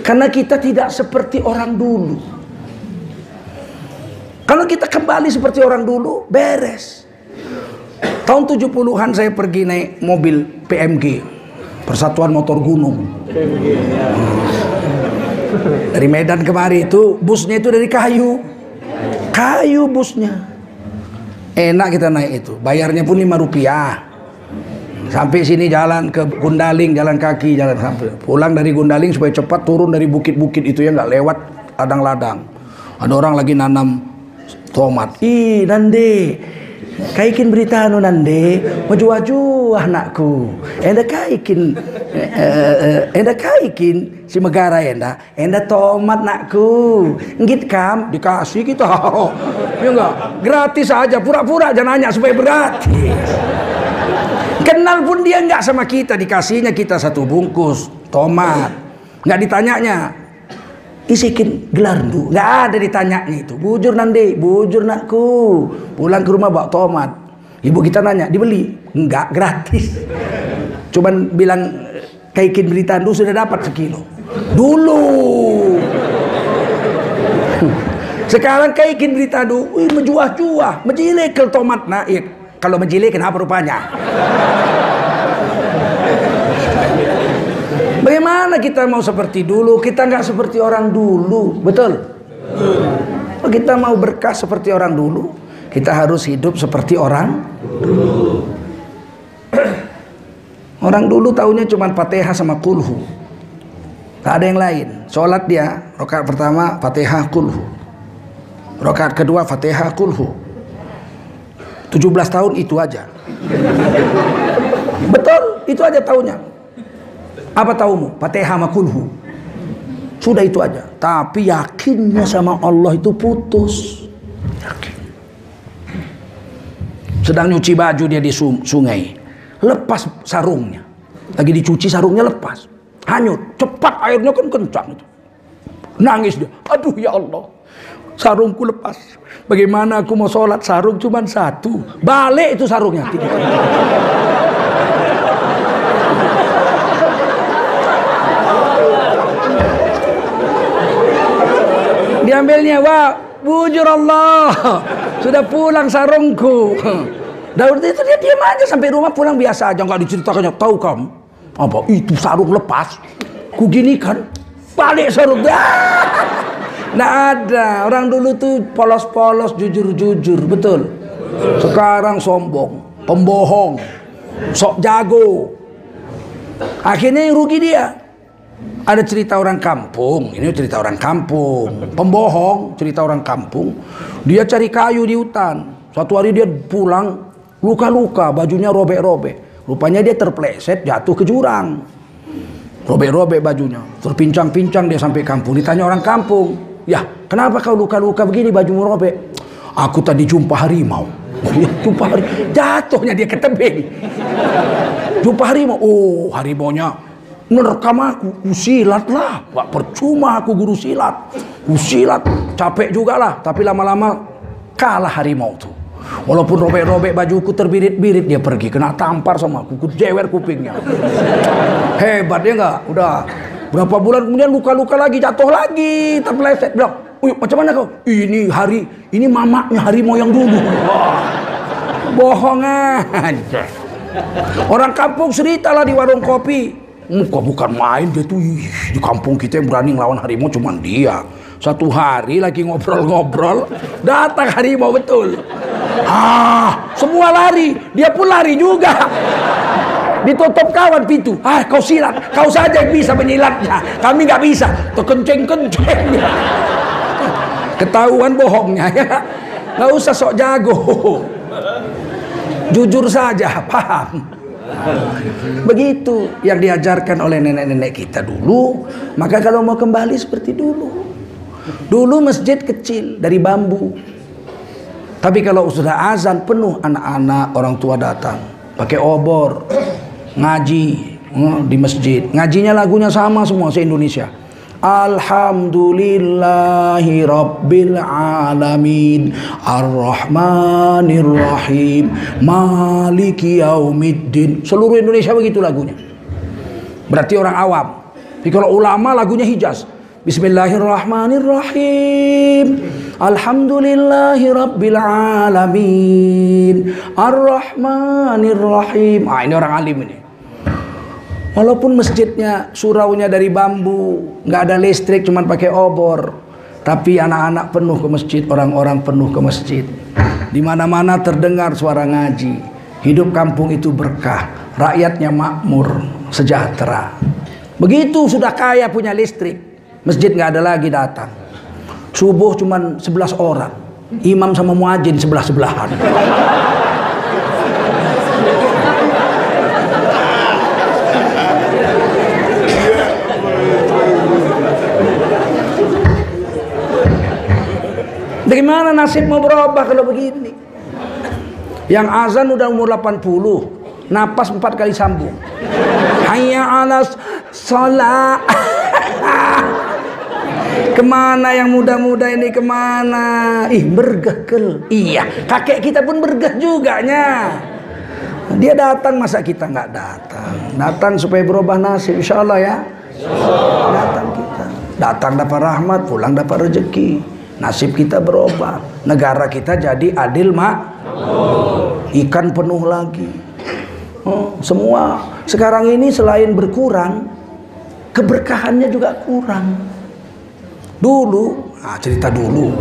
Karena kita tidak seperti orang dulu. Kalau kita kembali seperti orang dulu, beres. Tahun 70-an saya pergi naik mobil PMG, Persatuan Motor Gunung. Dari Medan kemari itu, busnya itu dari kayu. Kayu busnya. Enak kita naik itu, bayarnya pun Rp5. Sampai sini jalan ke Gundaling, jalan kaki, jalan sampai. Pulang dari Gundaling supaya cepat turun dari bukit-bukit itu ya, nggak lewat ladang-ladang. Ada orang lagi nanam tomat. Ih, nande, kaikin berita anu nande, maju-maju anakku. Enda kaikin si megara enda tomat nakku. Ngit kam dikasih kita. Ya enggak, gratis aja, pura-pura aja nanya supaya gratis. Kenal pun dia nggak sama kita, dikasihnya kita 1 bungkus tomat. Nggak ditanyanya, isikin gelar du, nggak ada ditanyanya itu. Bujur nande, bujur nakku. Pulang ke rumah bawa tomat. Ibu kita nanya, dibeli? Nggak, gratis. Cuman bilang kaikin berita du sudah dapat sekilo. Dulu. Sekarang kaikin berita du, menjuah-juah, menjilekel tomat naik. Kalau menjilek kenapa rupanya? Bagaimana kita mau seperti dulu? Kita nggak seperti orang dulu, betul? Kalau kita mau berkah seperti orang dulu, kita harus hidup seperti orang dulu. Orang dulu taunya cuma Fatihah sama kulhu, tak ada yang lain. Sholat dia, rakaat pertama Fatihah kulhu, rakaat kedua Fatihah kulhu. 17 tahun itu aja. Betul, itu aja taunya. Apa taumu? Fatihah sama kulhu. Sudah itu aja. Tapi yakinnya sama Allah itu putus. Yakin. Sedang nyuci baju dia di sungai. Lepas sarungnya. Lagi dicuci sarungnya lepas. Hanyut. Cepat airnya kan kencang itu. Nangis dia. Aduh ya Allah. Sarungku lepas. Bagaimana aku mau sholat, sarung cuma 1. Balik itu sarungnya. Diambilnya, wah, bujur Allah. Sudah pulang sarungku. Daud itu dia diam aja sampai rumah, pulang biasa aja, nggak diceritakannya. Tahu kamu apa itu sarung lepas? Ku gini kan, balik sarung. Nggak ada. Orang dulu tuh polos-polos, jujur-jujur, betul. Sekarang sombong, pembohong, sok jago. Akhirnya yang rugi dia. Ada cerita orang kampung, ini cerita orang kampung, pembohong, cerita orang kampung. Dia cari kayu di hutan. Suatu hari dia pulang, luka-luka, bajunya robek-robek. Rupanya dia terpleset, jatuh ke jurang. Robek-robek bajunya, terpincang-pincang dia sampai kampung. Ditanya orang kampung, ya, kenapa kau luka-luka begini, bajumu robek? Aku tadi jumpa harimau. Jumpa harimau. Jatuhnya dia ke tebing. Jumpa harimau. Oh, harimaunya Merekam aku, kusilat lah. Gak percuma aku guru silat. Kusilat, capek juga lah. Tapi lama-lama kalah harimau tuh. Walaupun robek-robek bajuku terbirit-birit, dia pergi. Kena tampar sama aku, jewer kupingnya. Hebat ya nggak? Udah berapa bulan kemudian luka-luka lagi, jatuh lagi, terpeleset. Bilang, "Uyuk, macam mana kau?" Ini mamaknya harimau yang dulu. Wah, bohong aja. Orang kampung cerita lah di warung kopi. Bukan main dia tuh. Di kampung kita yang berani ngelawan harimau cuman dia. Satu hari lagi ngobrol-ngobrol, datang harimau betul. Semua lari, dia pun lari juga. Ditutup kawan pintu. Kau silat, kau saja yang bisa menyilatnya. Kami nggak bisa. Terkenceng-kenceng. Ketahuan bohongnya ya. Nggak usah sok jago. Jujur saja, paham. Begitu yang diajarkan oleh nenek-nenek kita dulu. Maka kalau mau kembali seperti dulu. Dulu masjid kecil dari bambu. Tapi kalau sudah azan penuh anak-anak, orang tua datang pakai obor, ngaji di masjid. Ngajinya lagunya sama semua se-Indonesia. Alhamdulillahi Rabbil Alamin Ar-Rahmanir-Rahim Maliki Yaumiddin. Seluruh Indonesia begitu lagunya. Berarti orang awam. Tapi kalau ulama lagunya Hijaz. Bismillahirrahmanirrahim Alhamdulillahi Rabbil Alamin Ar-Rahmanir-Rahim. Ini orang alim ini. Walaupun masjidnya suraunya dari bambu, nggak ada listrik, cuman pakai obor, tapi anak-anak penuh ke masjid, orang-orang penuh ke masjid. Di mana-mana terdengar suara ngaji. Hidup kampung itu berkah, rakyatnya makmur, sejahtera. Begitu sudah kaya punya listrik, masjid nggak ada lagi datang. Subuh cuman 11 orang, imam sama muadzin sebelah-sebelahan. Bagaimana nasib mau berubah kalau begini? Yang azan udah umur 80, napas 4 kali sambung. Hayya 'alas shalah. Kemana yang muda-muda ini, kemana? Bergeh kel. Iya, kakek kita pun bergeh juga nya. Dia datang, masa kita nggak datang? Datang supaya berubah nasib, insya Allah ya. Datang kita, datang dapat rahmat, pulang dapat rezeki. Nasib kita berubah, negara kita jadi adil ikan penuh lagi. Semua sekarang ini selain berkurang, keberkahannya juga kurang. Dulu, cerita dulu.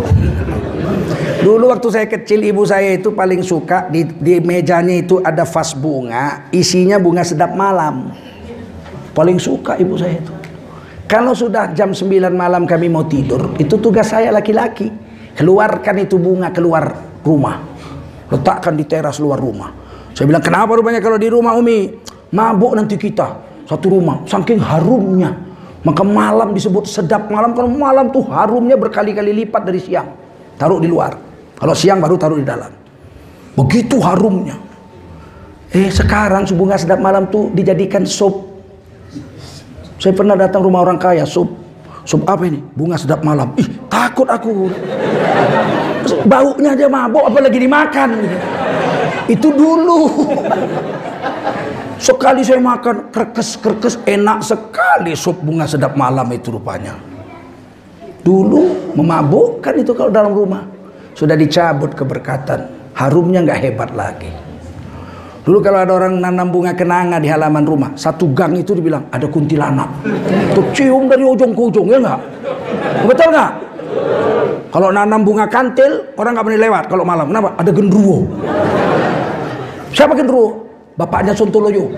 Dulu waktu saya kecil, ibu saya itu paling suka di mejanya itu ada vas bunga, isinya bunga sedap malam. Paling suka ibu saya itu. Kalau sudah jam 9 malam kami mau tidur, itu tugas saya laki-laki. Keluarkan itu bunga keluar rumah. Letakkan di teras luar rumah. Saya bilang, kenapa rupanya kalau di rumah Umi? Mabuk nanti kita. Satu rumah. Saking harumnya. Maka malam disebut sedap malam. Kalau malam tuh harumnya berkali-kali lipat dari siang. Taruh di luar. Kalau siang baru taruh di dalam. Begitu harumnya. Sekarang bunga sedap malam tuh dijadikan sup. Saya pernah datang rumah orang kaya, sup apa ini? Bunga sedap malam. Takut aku. Baunya aja mabuk, apalagi dimakan. Itu dulu. Sekali saya makan, kerkes, enak sekali sup bunga sedap malam itu rupanya. Dulu memabukkan itu kalau dalam rumah. Sudah dicabut keberkatan. Harumnya nggak hebat lagi. Dulu kalau ada orang nanam bunga kenanga di halaman rumah, satu gang itu dibilang ada kuntilanak. Tercium dari ujung ke ujung, ya nggak? Betul nggak? Kalau nanam bunga kantil, orang nggak boleh lewat kalau malam. Kenapa? Ada genderuwo. Siapa genderuwo? Bapaknya Sontoloyo.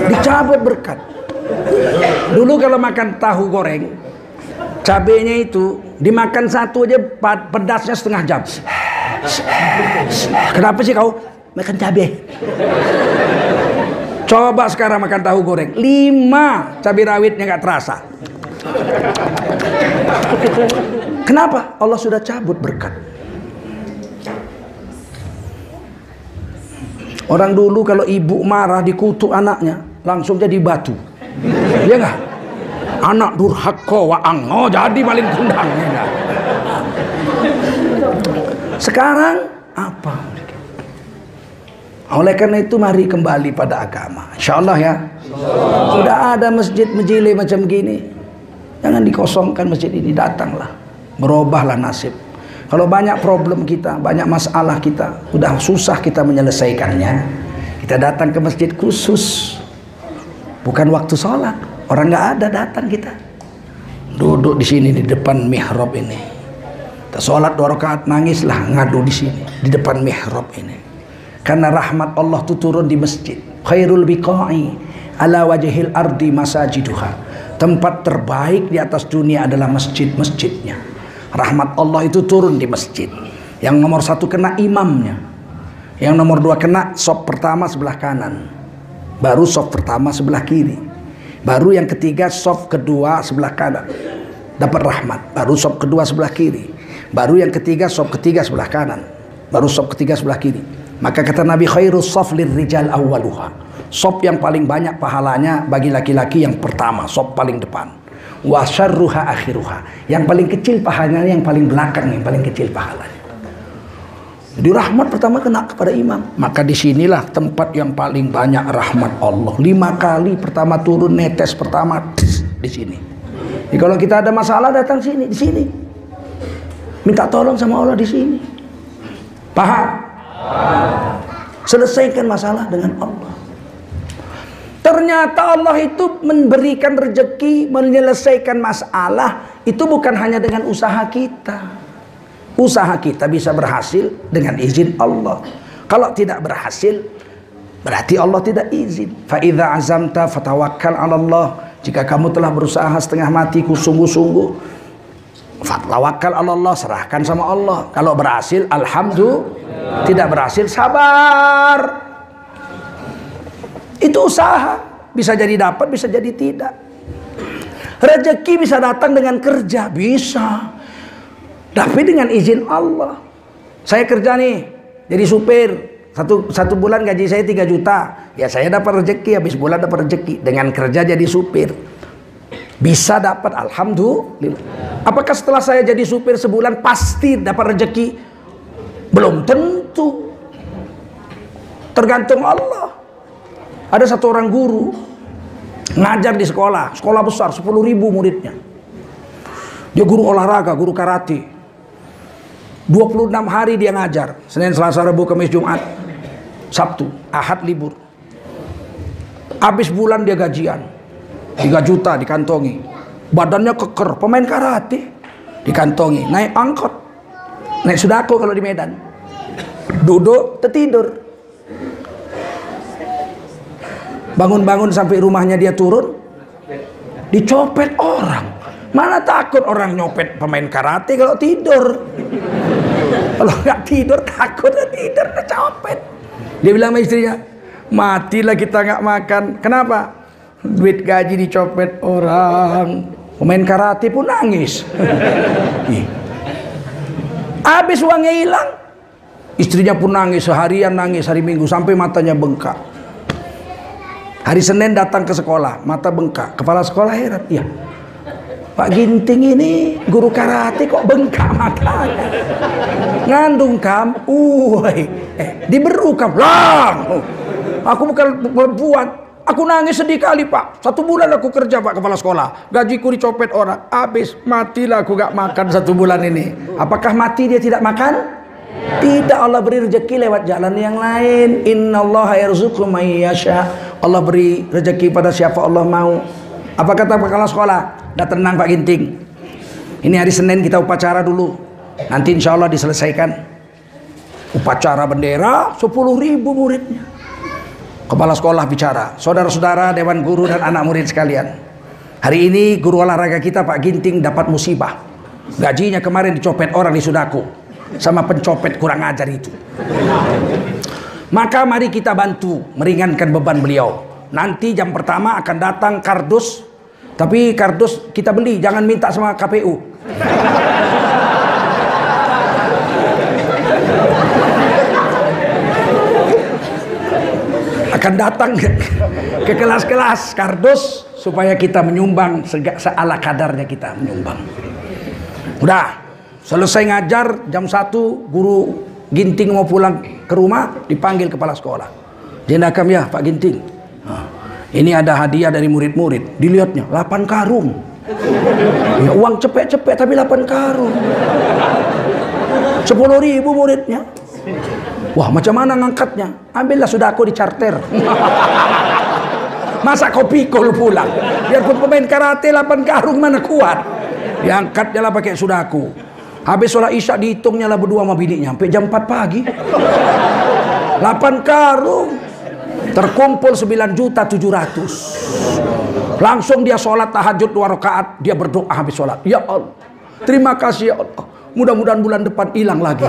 Dicabut berkat. Dulu kalau makan tahu goreng, cabenya itu dimakan satu aja pedasnya setengah jam. Kenapa sih kau makan cabai? Coba sekarang makan tahu goreng, 5 cabai rawitnya nggak terasa. Kenapa? Allah sudah cabut berkat. Orang dulu kalau ibu marah dikutuk anaknya, langsung jadi batu. Iya nggak? Anak durhaka waang, oh jadi paling kundang. Ya, sekarang apa? Oleh karena itu mari kembali pada agama. Insya Allah ya. Sudah ada masjid Mejile macam gini, jangan dikosongkan masjid ini, datanglah. Berubahlah nasib. Kalau banyak problem kita, banyak masalah kita, udah susah kita menyelesaikannya, kita datang ke masjid khusus. Bukan waktu sholat, orang nggak ada, datang kita. Duduk di sini di depan mihrab ini. Kita sholat 2 rakaat, nangislah ngadu di sini di depan mihrab ini. Karena rahmat Allah itu turun di masjid. Khairul biqa'i ala wajhil ardi masajiduha. Tempat terbaik di atas dunia adalah masjid-masjidnya. Rahmat Allah itu turun di masjid. Yang nomor 1 kena imamnya, yang nomor 2 kena sop pertama sebelah kanan, baru sop pertama sebelah kiri, baru yang ketiga sop kedua sebelah kanan dapat rahmat, baru sop kedua sebelah kiri, baru yang ketiga sop ketiga sebelah kanan, baru sop ketiga sebelah kiri. Maka kata Nabi, khairus saf lirrijal awwaluha. Sop yang paling banyak pahalanya bagi laki-laki yang pertama, sop paling depan. Wa syarruha akhiruha. Yang paling kecil pahalanya yang paling belakang, yang paling kecil pahalanya. Jadi rahmat pertama kena kepada imam. Maka disinilah tempat yang paling banyak rahmat Allah. 5 kali pertama turun netes pertama di sini. Jadi kalau kita ada masalah datang sini, di sini. Minta tolong sama Allah di sini. Paham? Selesaikan masalah dengan Allah. Ternyata Allah itu memberikan rezeki, menyelesaikan masalah itu bukan hanya dengan usaha kita. Usaha kita bisa berhasil dengan izin Allah. Kalau tidak berhasil, berarti Allah tidak izin. Fa idza azamta fatawakkal 'ala Allah. Jika kamu telah berusaha setengah mati, sungguh-sungguh, fatawakkal 'ala Allah, serahkan sama Allah. Kalau berhasil, alhamdulillah. Tidak berhasil, sabar. Itu usaha, bisa jadi dapat, bisa jadi tidak. Rezeki bisa datang dengan kerja, bisa. Tapi dengan izin Allah. Saya kerja nih, jadi supir. Satu bulan gaji saya 3 juta. Ya saya dapat rezeki, habis bulan dapat rezeki. Dengan kerja jadi supir. Bisa dapat, alhamdulillah. Apakah setelah saya jadi supir sebulan pasti dapat rezeki? Belum tentu. Tergantung Allah. Ada satu orang guru ngajar di sekolah besar, 10.000 muridnya. Dia guru olahraga, guru karate. 26 hari dia ngajar, Senin, Selasa, Rabu, Kamis, Jumat, Sabtu, Ahad libur. Habis bulan dia gajian 3 juta dikantongi. Badannya keker, pemain karate, dikantongi. Naik angkot, naik sudako kalau di Medan. Duduk, tertidur. Bangun-bangun sampai rumahnya dia turun, dicopet orang. Mana takut orang nyopet pemain karate kalau tidur. Kalau nggak tidur takut, tidur dicopet. Dia bilang sama istrinya, matilah kita nggak makan. Kenapa? Duit gaji dicopet orang. Pemain karate pun nangis. Habis uangnya hilang, istrinya pun nangis, seharian nangis, hari Minggu sampai matanya bengkak. Hari Senin datang ke sekolah, mata bengkak. Kepala sekolah heran, ya Pak Ginting ini guru karate kok bengkak matanya. Ngandung kam, diberu kam, lang. Aku bukan perempuan, aku nangis sedih kali Pak. 1 bulan aku kerja Pak kepala sekolah, gajiku dicopet orang, habis matilah aku gak makan 1 bulan ini. Apakah mati dia tidak makan? Tidak, Allah beri rezeki lewat jalan yang lain. Innallaha yarzuqu may yasha. Allah beri rezeki pada siapa Allah mau. Apa kata kepala sekolah? Dah tenang Pak Ginting. Ini hari Senin kita upacara dulu. Nanti insya Allah diselesaikan. Upacara bendera 10.000 muridnya. Kepala sekolah bicara, saudara-saudara, dewan guru dan anak murid sekalian. Hari ini guru olahraga kita Pak Ginting dapat musibah. Gajinya kemarin dicopet orang di Sudako. Sama pencopet kurang ajar itu. Maka mari kita bantu meringankan beban beliau. Nanti jam pertama akan datang kardus Tapi kardus kita beli, jangan minta sama KPU. Akan datang ke kelas-kelas kardus supaya kita menyumbang seala kadarnya kita menyumbang. Udah selesai ngajar jam 1, guru Ginting mau pulang ke rumah, dipanggil kepala sekolah. Jenakam ya Pak Ginting, ini ada hadiah dari murid-murid. Dilihatnya 8 karung. Ya, uang cepet-cepet tapi 8 karung. 10.000 muridnya. Wah, macam mana ngangkatnya? Ambillah sudah aku di charter. Masa kau pikul pulang? Biarpun pemain karate 8 karung mana kuat. Diangkatnya lah pakai sudaku. Habis sholat isya dihitungnya lah berdua sama bininya sampai jam 4 pagi. 8 karung. Terkumpul 9.700.000. Langsung dia sholat tahajud 2 rakaat. Dia berdoa habis sholat. Ya Allah, terima kasih ya Allah. Mudah-mudahan bulan depan hilang lagi.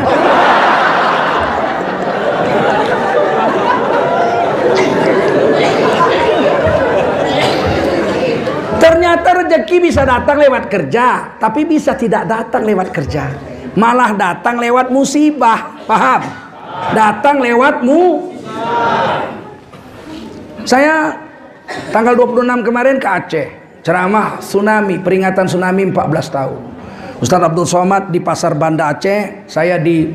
Ternyata rezeki bisa datang lewat kerja, tapi bisa tidak datang lewat kerja. Malah datang lewat musibah. Paham? Datang lewat Saya tanggal 26 kemarin ke Aceh, ceramah tsunami, peringatan tsunami 14 tahun. Ustaz Abdul Somad di Pasar Banda Aceh, saya di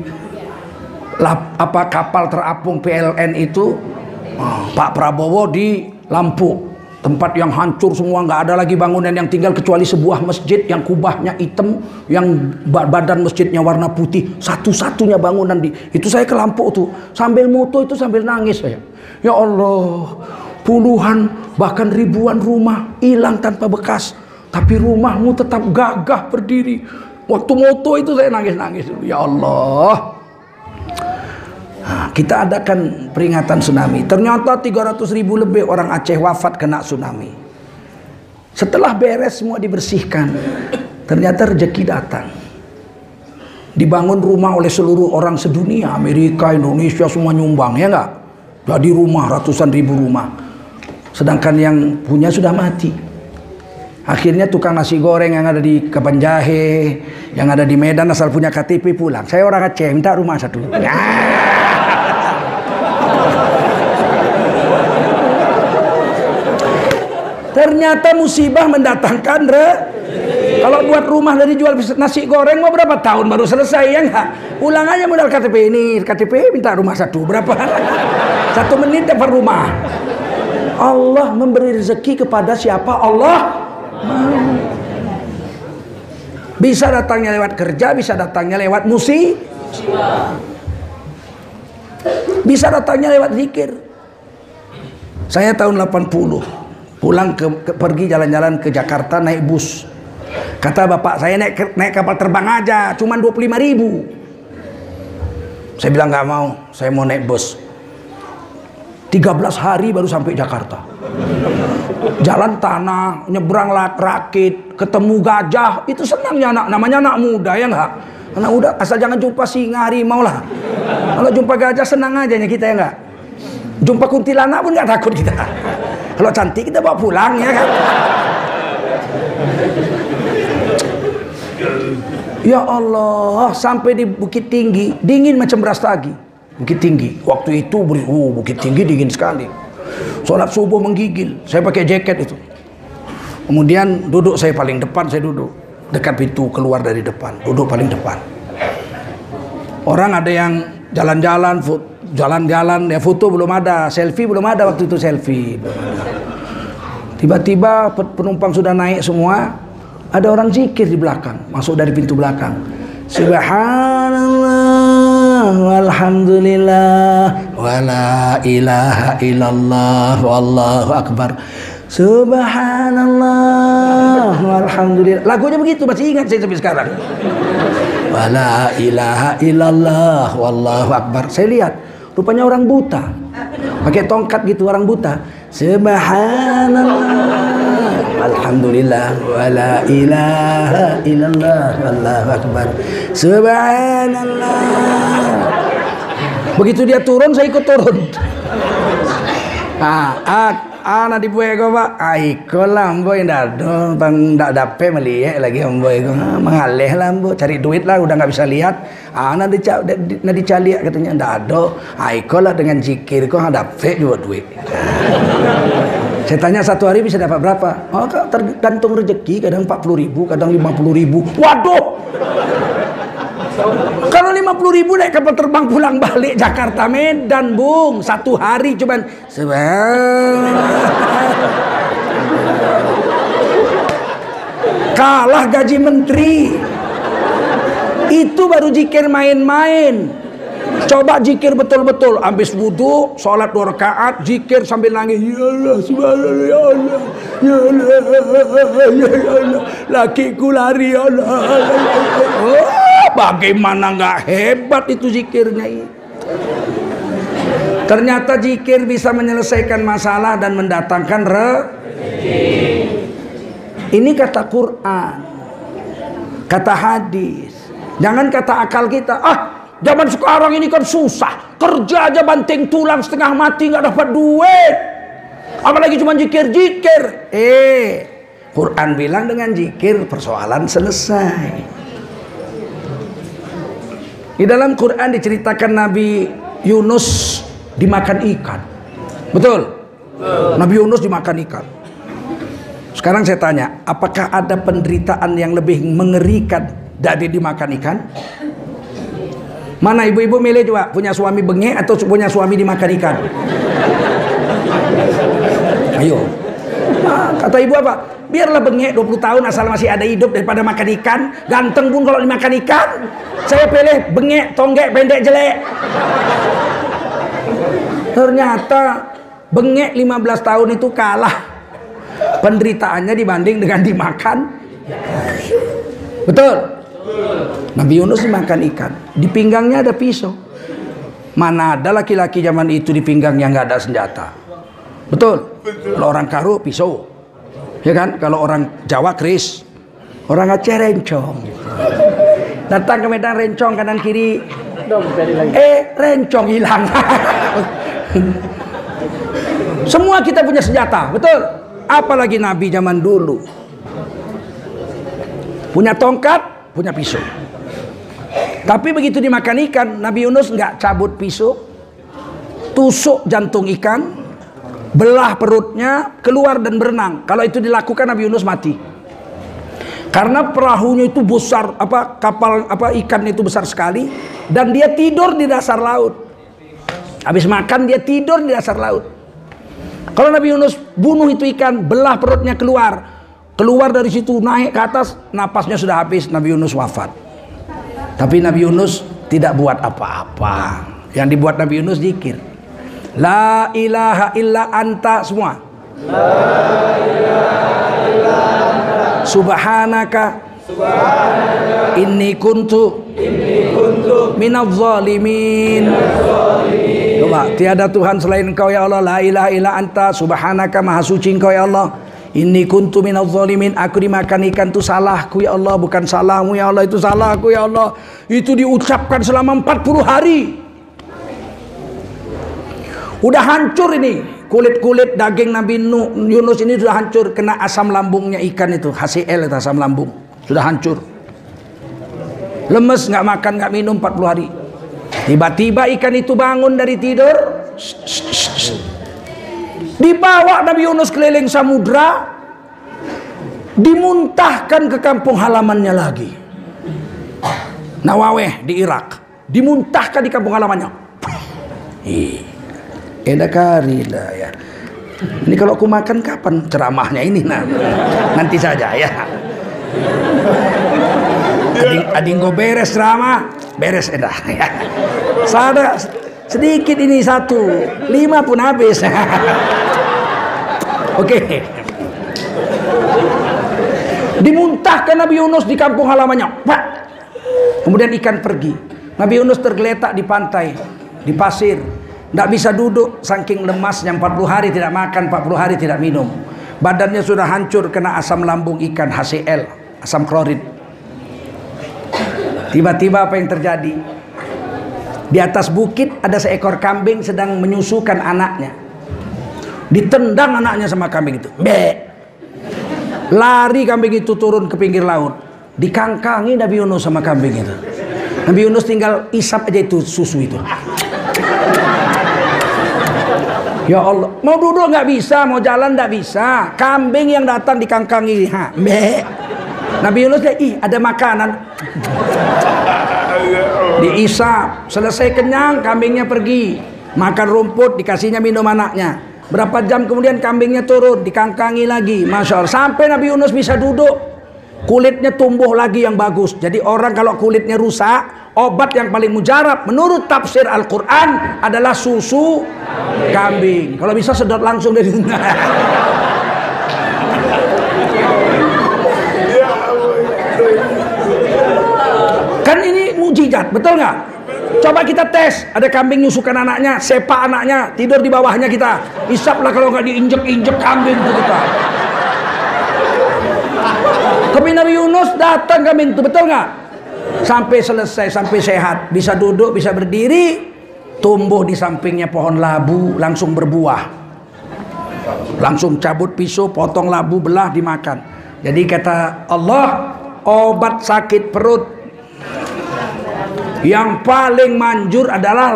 kapal terapung PLN itu, Pak Prabowo di Lampung, tempat yang hancur semua, nggak ada lagi bangunan yang tinggal kecuali sebuah masjid yang kubahnya hitam, yang badan masjidnya warna putih, satu-satunya bangunan itu. Saya ke Lampung tuh, sambil moto itu sambil nangis saya. Ya Allah, puluhan bahkan ribuan rumah hilang tanpa bekas, tapi rumahmu tetap gagah berdiri. Waktu moto itu saya nangis-nangis. Ya Allah. Nah, kita adakan peringatan tsunami. Ternyata 300.000 lebih orang Aceh wafat kena tsunami. Setelah beres semua dibersihkan, ternyata rezeki datang. Dibangun rumah oleh seluruh orang sedunia, Amerika, Indonesia semua nyumbang, ya enggak? Jadi rumah ratusan ribu rumah. Sedangkan yang punya sudah mati. Akhirnya tukang nasi goreng yang ada di Kabanjahe, yang ada di Medan asal punya KTP pulang. Saya orang Aceh, minta rumah satu. Ternyata musibah mendatangkan kalau buat rumah dari jual nasi goreng mau berapa tahun baru selesai, ya enggak? Ulang aja modal KTP ini, KTP minta rumah satu, berapa? 1 menit dapat rumah. Allah memberi rezeki kepada siapa Allah mau. Bisa datangnya lewat kerja, bisa datangnya lewat musibah, bisa datangnya lewat zikir. Saya tahun 80 pulang pergi jalan-jalan ke Jakarta naik bus. Kata bapak saya, naik kapal terbang aja, cuman 25.000. Saya bilang nggak mau, saya mau naik bus. 13 hari baru sampai Jakarta. Jalan tanah, nyebrang rakit, ketemu gajah, itu senangnya namanya anak muda, ya enggak? Anak muda asal jangan jumpa singa, harimau lah. Kalau jumpa gajah senang aja kita, ya enggak? Jumpa kuntilanak pun nggak takut kita. Kalau cantik kita bawa pulang, ya kan? Ya Allah, sampai di Bukit Tinggi, dingin macam beras tagi. Bukit Tinggi, waktu itu Bukit Tinggi dingin sekali. Sholat subuh menggigil, saya pakai jaket itu. Kemudian duduk saya paling depan, saya duduk dekat pintu keluar dari depan, duduk paling depan. Orang ada yang jalan-jalan, ya foto belum ada, selfie belum ada waktu itu, selfie belum ada. Tiba-tiba penumpang sudah naik semua, ada orang zikir di belakang, masuk dari pintu belakang. Subhanallah walhamdulillah wala ilaha illallah wallahu akbar. Subhanallah walhamdulillah. Lagunya begitu, masih ingat saya sampai sekarang. Wala ilaha illallah wallahu akbar. Saya lihat rupanya orang buta, pakai tongkat gitu, orang buta. Subhanallah alhamdulillah wala ilaha illallah wallahu akbar. Subhanallah. Begitu dia turun, saya ikut turun. Ana dibuai ko Pak. Aiko lah ambo yang dado bang ndak dape melihat lagi ambo itu. Mengalih lah ambo cari duit lah udah nggak bisa lihat. Ana dicari katanya dado. Aiko lah dengan zikir ko dape juga duit. Saya tanya satu hari bisa dapat berapa? Oh tergantung rezeki, kadang 40.000, kadang 50.000. Waduh. Kalau 50.000 naik kapal terbang pulang balik Jakarta Medan, Bung. Satu hari cuman kalah gaji menteri. Itu baru zikir main-main. Coba zikir betul-betul, habis wudu, sholat 2 rakaat, zikir sambil nangis. Ya Allah, subhanallah, ya Allah, ya Allah, ya Allah, lakiku lari, ya Allah. Oh, bagaimana nggak hebat itu zikirnya ini. Ternyata zikir bisa menyelesaikan masalah dan mendatangkan rezeki. Ini kata Quran, kata hadis. Jangan kata akal kita. Zaman sekarang ini kan susah, kerja aja banting tulang setengah mati nggak dapat duit, apalagi cuma zikir-zikir. Quran bilang dengan zikir persoalan selesai. Di dalam Quran diceritakan Nabi Yunus dimakan ikan. Betul? Nabi Yunus dimakan ikan. Sekarang saya tanya, apakah ada penderitaan yang lebih mengerikan dari dimakan ikan? Mana ibu-ibu milih coba, punya suami bengek atau punya suami dimakan ikan? Ayo. Kata ibu apa? Biarlah bengek 20 tahun asal masih ada hidup daripada makan ikan. Ganteng pun kalau dimakan ikan. Saya pilih bengek, tonggek, pendek, jelek. Ternyata bengek 15 tahun itu kalah penderitaannya dibanding dengan dimakan. Betul? Nabi Yunus dimakan ikan, di pinggangnya ada pisau. Mana ada laki-laki zaman itu di pinggangnya nggak ada senjata. Betul? Kalau orang Karo pisau, ya kan? Kalau orang Jawa keris, orang Aceh rencong. Datang ke Medan rencong kanan kiri, rencong hilang. Semua kita punya senjata, betul? Apalagi Nabi zaman dulu, punya tongkat, punya pisau. Tapi begitu dimakan ikan, Nabi Yunus nggak cabut pisau, tusuk jantung ikan, belah perutnya, keluar dan berenang. Kalau itu dilakukan Nabi Yunus mati. Karena perahunya itu besar, kapal ikan itu besar sekali, dan dia tidur di dasar laut. Habis makan dia tidur di dasar laut. Kalau Nabi Yunus bunuh itu ikan, belah perutnya keluar dari situ, naik ke atas, napasnya sudah habis, Nabi Yunus wafat. Tapi Nabi Yunus tidak buat apa-apa. Yang dibuat Nabi Yunus zikir. La ilaha illa anta, semua. La ilaha illa anta. Subhanaka. Inni kuntu minadz zalimin. Coba, tiada Tuhan selain Engkau ya Allah. La ilaha illa anta. Subhanaka, maha suci Engkau ya Allah. Inni kuntu minadz zalimin, aku dimakan ikan itu salahku ya Allah, bukan salahmu ya Allah, itu salahku ya Allah. Itu diucapkan selama 40 hari. Udah hancur ini, kulit-kulit daging Nabi Yunus ini sudah hancur, kena asam lambungnya ikan itu, HCl itu asam lambung, sudah hancur. Lemes, nggak makan, nggak minum 40 hari. Tiba-tiba ikan itu bangun dari tidur. Dibawa Nabi Yunus keliling samudra, dimuntahkan ke kampung halamannya lagi. Nawaweh di Irak, dimuntahkan di kampung halamannya. Edakarila ya. Ini kalau aku makan kapan ceramahnya ini? Nanti saja ya. Ading go beres ceramah, beres edah ya. Sada sedikit ini 1, 5 pun habis. Oke. Dimuntahkan Nabi Yunus di kampung halamannya. Pak. Kemudian ikan pergi. Nabi Yunus tergeletak di pantai, di pasir. Tidak bisa duduk, saking lemasnya, 40 hari tidak makan, 40 hari tidak minum. Badannya sudah hancur kena asam lambung ikan, HCl, asam klorid. Tiba-tiba apa yang terjadi? Di atas bukit ada seekor kambing sedang menyusukan anaknya. Ditendang anaknya sama kambing itu. Be. Lari kambing itu turun ke pinggir laut. Dikangkangi Nabi Yunus sama kambing itu. Nabi Yunus tinggal isap aja itu susu itu. Ya Allah, mau duduk nggak bisa, mau jalan nggak bisa. Kambing yang datang dikangkangi. Be. Nabi Yunus dia, ada makanan. Diisap, selesai kenyang, kambingnya pergi. Makan rumput, dikasihnya minum anaknya. Berapa jam kemudian kambingnya turun, dikangkangi lagi. Masya Allah, sampai Nabi Yunus bisa duduk. Kulitnya tumbuh lagi yang bagus. Jadi orang kalau kulitnya rusak, obat yang paling mujarab menurut tafsir Al-Quran adalah susu kambing. Kalau bisa sedot langsung dari kan ini mujizat, betul nggak? Coba kita tes, ada kambing nyusukan anaknya, sepak anaknya, tidur di bawahnya kita, isaplah kalau nggak diinjek-injek kambing itu kita. Tapi Nabi Yunus datang kambing itu, betul nggak? Sampai selesai, sampai sehat, bisa duduk, bisa berdiri, tumbuh di sampingnya pohon labu, langsung berbuah. Langsung cabut pisau, potong labu, belah, dimakan. Jadi kata Allah, obat sakit perut yang paling manjur adalah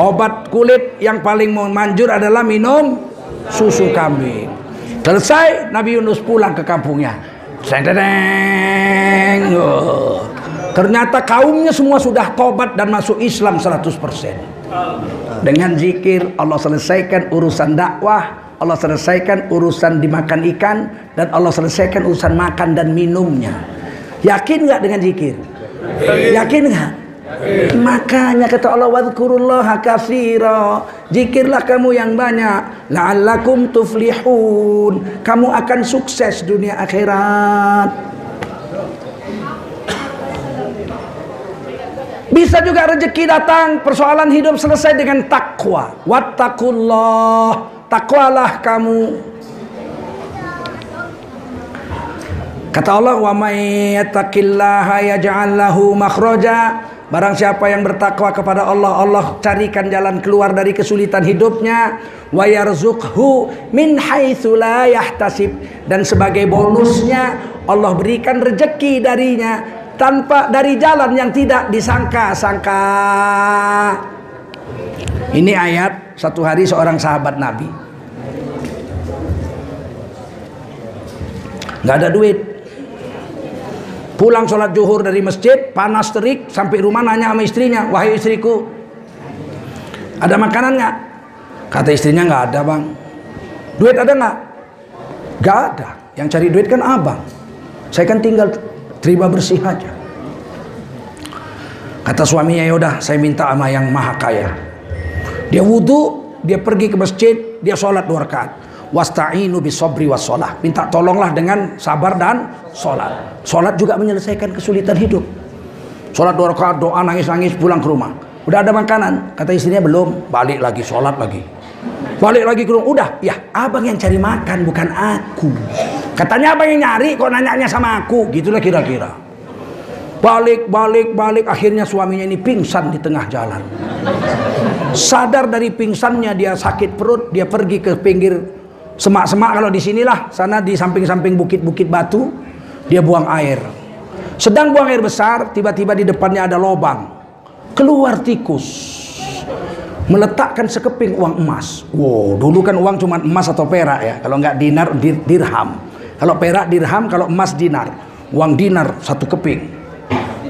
obat kulit yang paling manjur adalah minum susu kambing. Selesai, Nabi Yunus pulang ke kampungnya. Ternyata kaumnya semua sudah tobat dan masuk Islam 100%. Dengan zikir Allah selesaikan urusan dakwah, Allah selesaikan urusan dimakan ikan, dan Allah selesaikan urusan makan dan minumnya. Yakin nggak dengan zikir? Yakin nggak? Makanya kata Allah, wadhkurullaha katsira, zikirlah kamu yang banyak, la'allakum tuflihun, kamu akan sukses dunia akhirat. Bisa juga rezeki datang, persoalan hidup selesai dengan takwa. Wattaqullah, takwalah kamu. Kata Allah, wa may yattaqillaha yaj'al lahu makhraja. Barang siapa yang bertakwa kepada Allah, Allah carikan jalan keluar dari kesulitan hidupnya. Wa yarzuqhu min haitsu la yahtasib, dan sebagai bonusnya Allah berikan rezeki darinya tanpa dari jalan yang tidak disangka-sangka. Ini ayat satu hari seorang sahabat Nabi nggak ada duit. Pulang sholat zuhur dari masjid, panas terik, sampai rumah nanya sama istrinya, wahai istriku, ada makanan nggak? Kata istrinya, nggak ada bang. Duit ada nggak? Nggak ada. Yang cari duit kan abang. Saya kan tinggal terima bersih aja. Kata suaminya, yaudah saya minta sama yang maha kaya. Dia wudhu, dia pergi ke masjid, dia sholat 2 rakaat. Wasta'inu bisobri wassalah, minta tolonglah dengan sabar dan sholat. Sholat juga menyelesaikan kesulitan hidup. Sholat 2 rakaat, doa, nangis-nangis, pulang ke rumah. Udah ada makanan? Kata istrinya, belum. Balik lagi, sholat lagi. Balik lagi ke rumah. Udah, ya abang yang cari makan, bukan aku. Katanya abang yang nyari, kok nanyanya sama aku. Gitulah kira-kira. Balik, akhirnya suaminya ini pingsan di tengah jalan. Sadar dari pingsannya, dia sakit perut, dia pergi ke pinggir semak-semak, kalau di sinilah, sana di samping-samping bukit-bukit batu, dia buang air. Sedang buang air besar, tiba-tiba di depannya ada lubang. Keluar tikus, meletakkan sekeping uang emas. Wow, dulu kan uang cuma emas atau perak ya. Kalau nggak dinar, dirham. Kalau perak dirham, kalau emas dinar. Uang dinar 1 keping.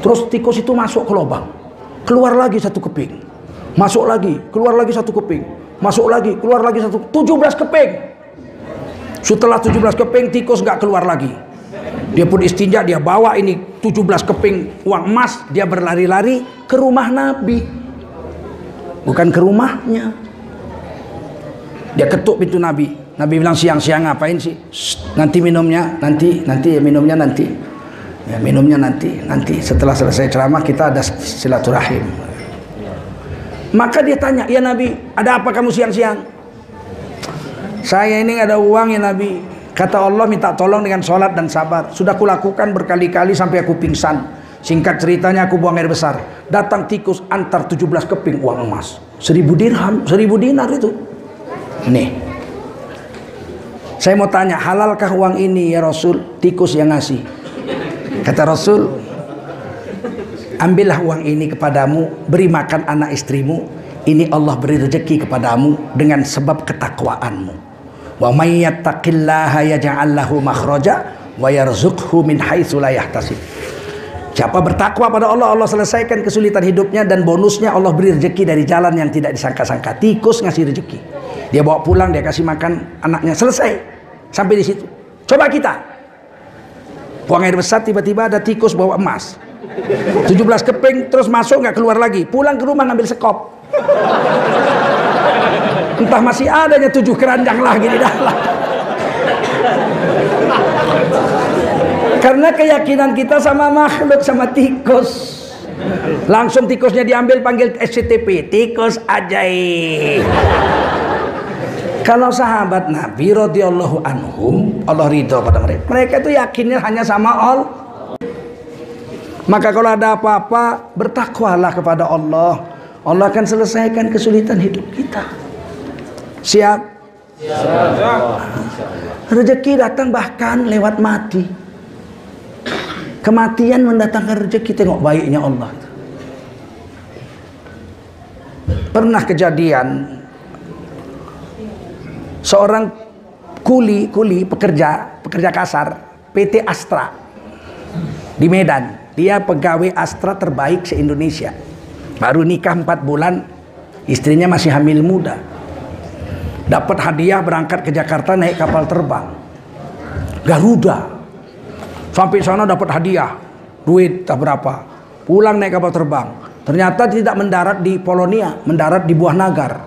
Terus tikus itu masuk ke lubang. Keluar lagi 1 keping. Masuk lagi, keluar lagi 1 keping. Masuk lagi, keluar lagi 17 keping. Setelah 17 keping, tikus nggak keluar lagi. Dia pun istinja, dia bawa ini 17 keping uang emas, dia berlari-lari ke rumah Nabi. Bukan ke rumahnya. Dia ketuk pintu Nabi. Nabi bilang, siang-siang ngapain sih? Nanti minumnya, nanti minumnya nanti. Ya, minumnya nanti. Setelah selesai ceramah kita ada silaturahim. Maka dia tanya, ya Nabi, ada apa kamu siang-siang? Saya ini ada uang ya Nabi. Kata Allah, minta tolong dengan sholat dan sabar. Sudah kulakukan berkali-kali sampai aku pingsan. Singkat ceritanya, aku buang air besar. Datang tikus, antar 17 keping uang emas. 1000 dirham, 1000 dinar itu. Nih, saya mau tanya, halalkah uang ini ya Rasul? Tikus yang ngasih. Kata Rasul, ambillah uang ini kepadamu, beri makan anak istrimu. Ini Allah beri rezeki kepadamu dengan sebab ketakwaanmu. Wa may yattaqillaha yaj'al lahu makhraja wa yarzuqhu min haitsu la yahtasib. Siapa bertakwa pada Allah, Allah selesaikan kesulitan hidupnya, dan bonusnya Allah beri rezeki dari jalan yang tidak disangka-sangka. Tikus ngasih rezeki, dia bawa pulang, dia kasih makan anaknya, selesai sampai di situ. Coba kita buang air besar, tiba-tiba ada tikus bawa emas 17 keping, terus masuk nggak keluar lagi, pulang ke rumah ngambil sekop, entah masih adanya 7 keranjang lagi di dalam. Karena keyakinan kita sama makhluk, sama tikus. Langsung tikusnya diambil, panggil SCTP, tikus ajaib. Kalau sahabat Nabi radhiyallahu anhum, Allah ridho pada mereka. Mereka itu yakinnya hanya sama Allah. Maka kalau ada apa-apa, bertakwalah kepada Allah. Allah akan selesaikan kesulitan hidup kita. Siap? Siap. Rezeki datang bahkan lewat mati. Kematian mendatangkan rezeki. Tengok baiknya Allah. Pernah kejadian seorang kuli pekerja kasar PT Astra di Medan. Dia pegawai Astra terbaik se-Indonesia. Baru nikah 4 bulan, istrinya masih hamil muda. Dapat hadiah berangkat ke Jakarta naik kapal terbang Garuda. Sampai sana dapat hadiah, duit tak berapa. Pulang naik kapal terbang, ternyata tidak mendarat di Polonia, mendarat di Buah Nagar.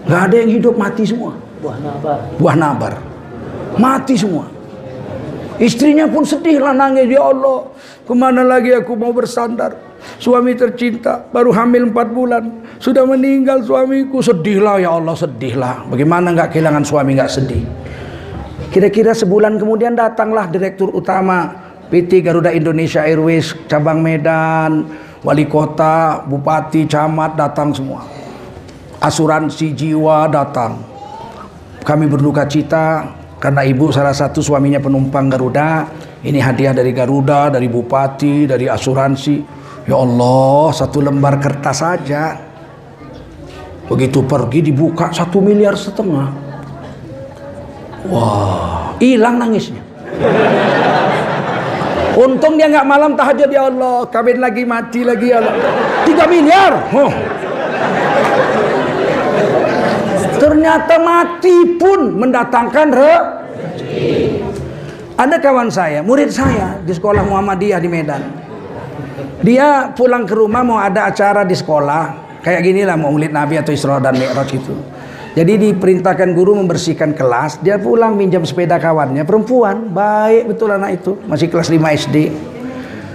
Gak ada yang hidup, mati semua. Buah Nabar mati semua. Istrinya pun sedih lah, nangis, ya Allah, kemana lagi aku mau bersandar. Suami tercinta baru hamil 4 bulan, sudah meninggal suamiku. Sedihlah ya Allah, sedihlah. Bagaimana nggak kehilangan suami, nggak sedih. Kira-kira sebulan kemudian datanglah Direktur Utama PT Garuda Indonesia Airways cabang Medan, wali kota, bupati, camat datang semua. Asuransi jiwa datang. Kami berduka cita karena ibu salah satu suaminya penumpang Garuda. Ini hadiah dari Garuda, dari bupati, dari asuransi. Ya Allah, 1 lembar kertas saja. Begitu pergi dibuka 1,5 miliar. Wah, hilang nangisnya. Untung dia nggak malam tahajud, ya Allah, kawin lagi, mati lagi, ya Allah. 3 miliar. Ternyata mati pun mendatangkan rezeki. Ada kawan saya, murid saya di sekolah Muhammadiyah di Medan. Dia pulang ke rumah mau ada acara di sekolah, kayak gini lah, Maulid Nabi atau Isra dan Mi'raj itu. Jadi diperintahkan guru membersihkan kelas. Dia pulang minjam sepeda kawannya, perempuan, baik betul anak itu, masih kelas 5 SD.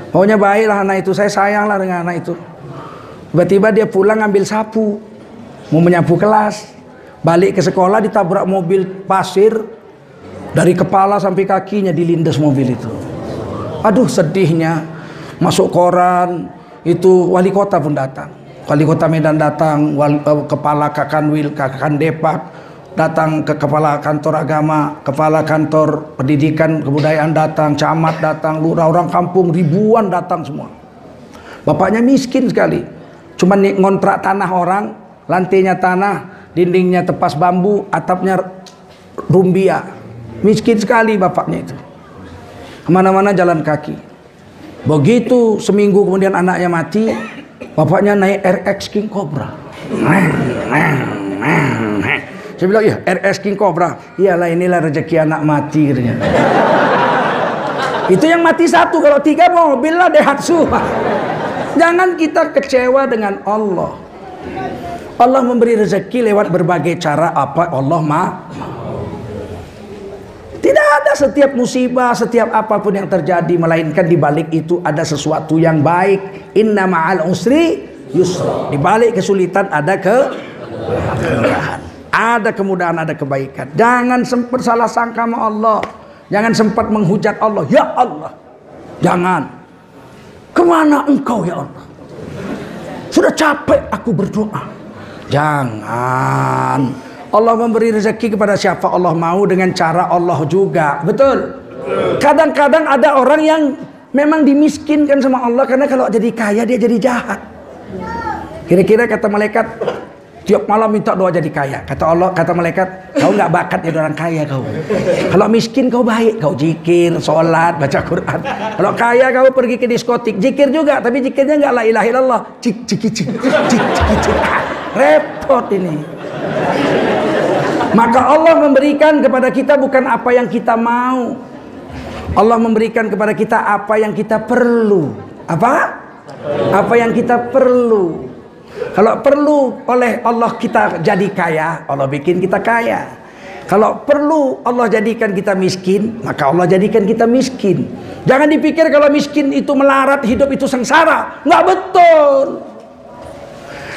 Pokoknya baiklah anak itu, saya sayanglah dengan anak itu. Tiba-tiba dia pulang ngambil sapu, mau menyapu kelas. Balik ke sekolah ditabrak mobil pasir, dari kepala sampai kakinya dilindas mobil itu. Aduh, sedihnya. Masuk koran, itu wali kota pun datang. Wali kota Medan datang, kepala Kakanwil, Depak datang, ke kepala kantor agama, kepala kantor pendidikan kebudayaan datang, camat datang, lurah, orang kampung ribuan datang semua. Bapaknya miskin sekali, cuma ngontrak tanah orang, lantainya tanah, dindingnya tepas bambu, atapnya rumbia. Miskin sekali bapaknya itu. Kemana-mana jalan kaki. Begitu seminggu kemudian anaknya mati, bapaknya naik RX King Cobra. Saya bilang, ya RX King Cobra. Iyalah, inilah rezeki anak mati. Itu yang mati 1, kalau 3 mobil lah Daihatsu. Jangan kita kecewa dengan Allah. Allah memberi rezeki lewat berbagai cara, apa Allah mau. Tidak ada setiap musibah, setiap apapun yang terjadi, melainkan di balik itu ada sesuatu yang baik. Inna ma'al usri yusra. Di balik kesulitan ada kemudahan. Ada kemudahan, ada kebaikan. Jangan sempat salah sangka sama Allah. Jangan sempat menghujat Allah. Ya Allah, jangan. Kemana engkau ya Allah? Sudah capek aku berdoa. Jangan. Allah memberi rezeki kepada siapa Allah mau dengan cara Allah juga. Betul? Kadang-kadang ada orang yang memang dimiskinkan sama Allah karena kalau jadi kaya dia jadi jahat. Kira-kira kata malaikat, tiap malam minta doa jadi kaya. Kata Allah, kata malaikat, kau nggak bakat jadi orang kaya kau. Kalau miskin kau baik, kau zikir, sholat, baca Quran. Kalau kaya kau pergi ke diskotik, zikir juga, tapi zikirnya nggak la ilaha illallah. Cik cik cik cik cik. Repot ini. Maka Allah memberikan kepada kita bukan apa yang kita mau. Allah memberikan kepada kita apa yang kita perlu. Apa? Apa yang kita perlu. Kalau perlu oleh Allah kita jadi kaya, Allah bikin kita kaya. Kalau perlu Allah jadikan kita miskin, maka Allah jadikan kita miskin. Jangan dipikir kalau miskin itu melarat, hidup itu sengsara. Nggak betul.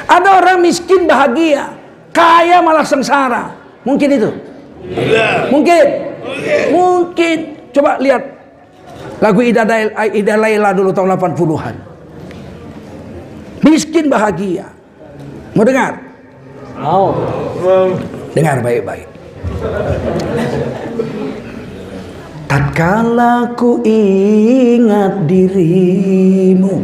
Ada orang miskin bahagia, kaya malah sengsara. Mungkin itu? Mungkin? Mungkin. Coba lihat lagu Ida Laila dulu tahun 80-an. Miskin bahagia. Mau dengar? Mau. Dengar baik-baik. Tatkala ku ingat dirimu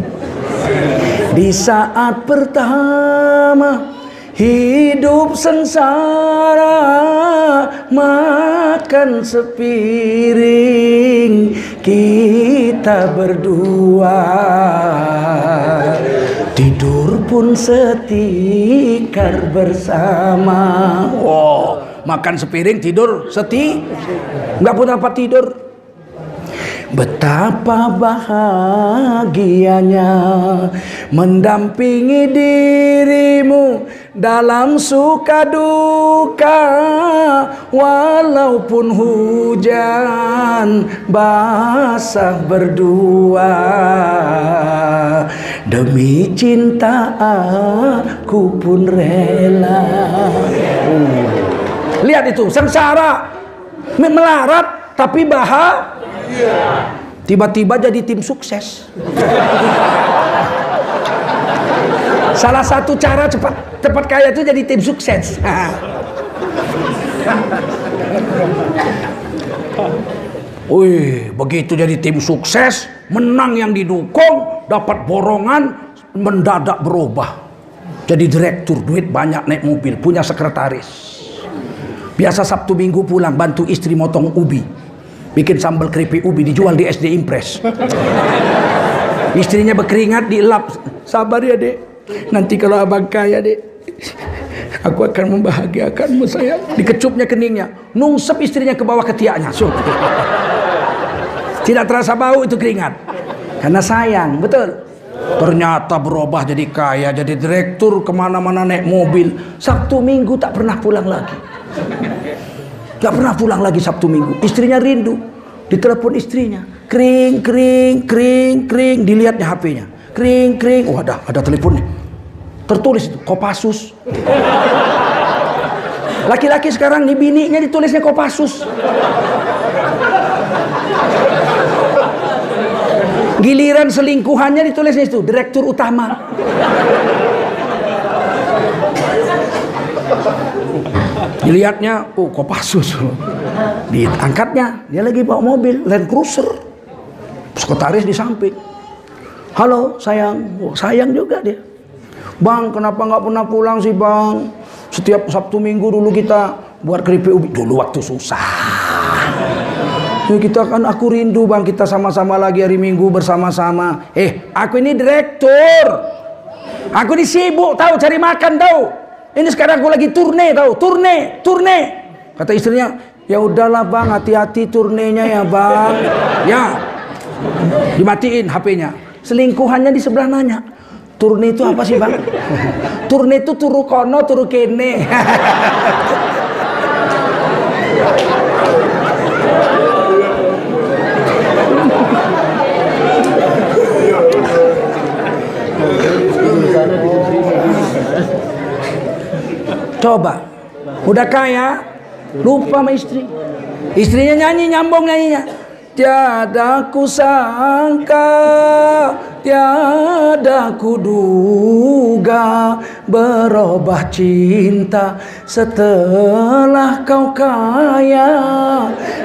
di saat pertama hidup sengsara, makan sepiring kita berdua, tidur pun setikar bersama. Oh, makan sepiring, tidur nggak pun dapat tidur. Betapa bahagianya mendampingi dirimu dalam suka duka, walaupun hujan basah berdua, demi cinta aku pun rela. Lihat itu, sengsara, melarat tapi bahagia. Tiba-tiba jadi tim sukses. Salah satu cara cepat kaya itu jadi tim sukses. Wih, begitu jadi tim sukses, menang yang didukung, dapat borongan, mendadak berubah. Jadi direktur, duit banyak, naik mobil, punya sekretaris. Biasa Sabtu Minggu pulang bantu istri motong ubi, bikin sambal keripik ubi, dijual di SD Impres. Istrinya berkeringat, dielap. Sabar ya dek, nanti kalau abang kaya dek, aku akan membahagiakanmu sayang. Dikecupnya keningnya, nungsep istrinya ke bawah ketiaknya. Tidak terasa bau itu keringat, karena sayang. Betul. Ternyata berubah jadi kaya, jadi direktur, kemana-mana naik mobil. Sabtu Minggu tak pernah pulang lagi. Gak pernah pulang lagi Sabtu Minggu. Istrinya rindu, ditelepon istrinya, kring kring kring kring, dilihatnya HP-nya, kring kring. Oh ada teleponnya, tertulis itu Kopassus. Laki-laki sekarang nih bininya ditulisnya Kopassus. Giliran selingkuhannya ditulisnya itu direktur utama. Dilihatnya, oh Kopassus. Diangkatnya, dia lagi bawa mobil Land Cruiser. Sekretaris di samping. Halo sayang, oh, sayang juga dia. Bang, kenapa nggak pernah pulang sih bang? Setiap Sabtu Minggu dulu kita buat keripik ubi. Dulu waktu susah. Ya kita kan, aku rindu bang, kita sama-sama lagi hari Minggu bersama-sama. Aku ini direktur. Aku ini sibuk tahu, cari makan tahu. Ini sekarang aku lagi turne tahu, turne. Kata istrinya, ya udahlah bang, hati-hati turnenya ya bang. Ya, dimatiin HP-nya. Selingkuhannya di sebelah nanya, turne itu apa sih bang? Turne itu turu kono, turu kene. Coba, udah kaya, lupa sama istri. Istrinya nyanyi, nyambung nyanyinya. Tiada kusangka, tiada kuduga, berubah cinta setelah kau kaya.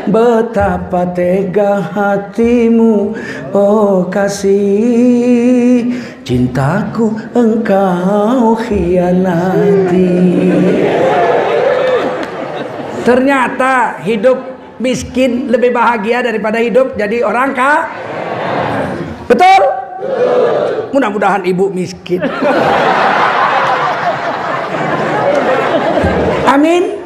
Betapa tega hatimu, oh kasih, cintaku engkau khianati. Ternyata hidup miskin lebih bahagia daripada hidup jadi orang kaya. Betul? Mudah-mudahan ibu miskin. Amin.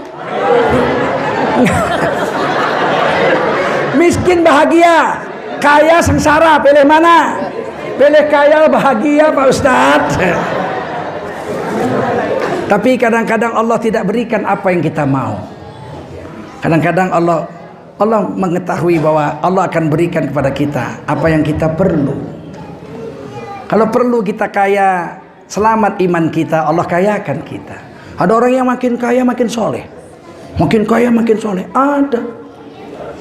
Miskin bahagia, kaya sengsara. Pilih mana? Pilih kaya bahagia, Pak Ustadz. Tapi kadang-kadang Allah tidak berikan apa yang kita mau. Kadang-kadang Allah mengetahui bahwa Allah akan berikan kepada kita apa yang kita perlu. Kalau perlu kita kaya, selamat iman kita, Allah kayakan kita. Ada orang yang makin kaya makin soleh, makin kaya makin soleh. Ada.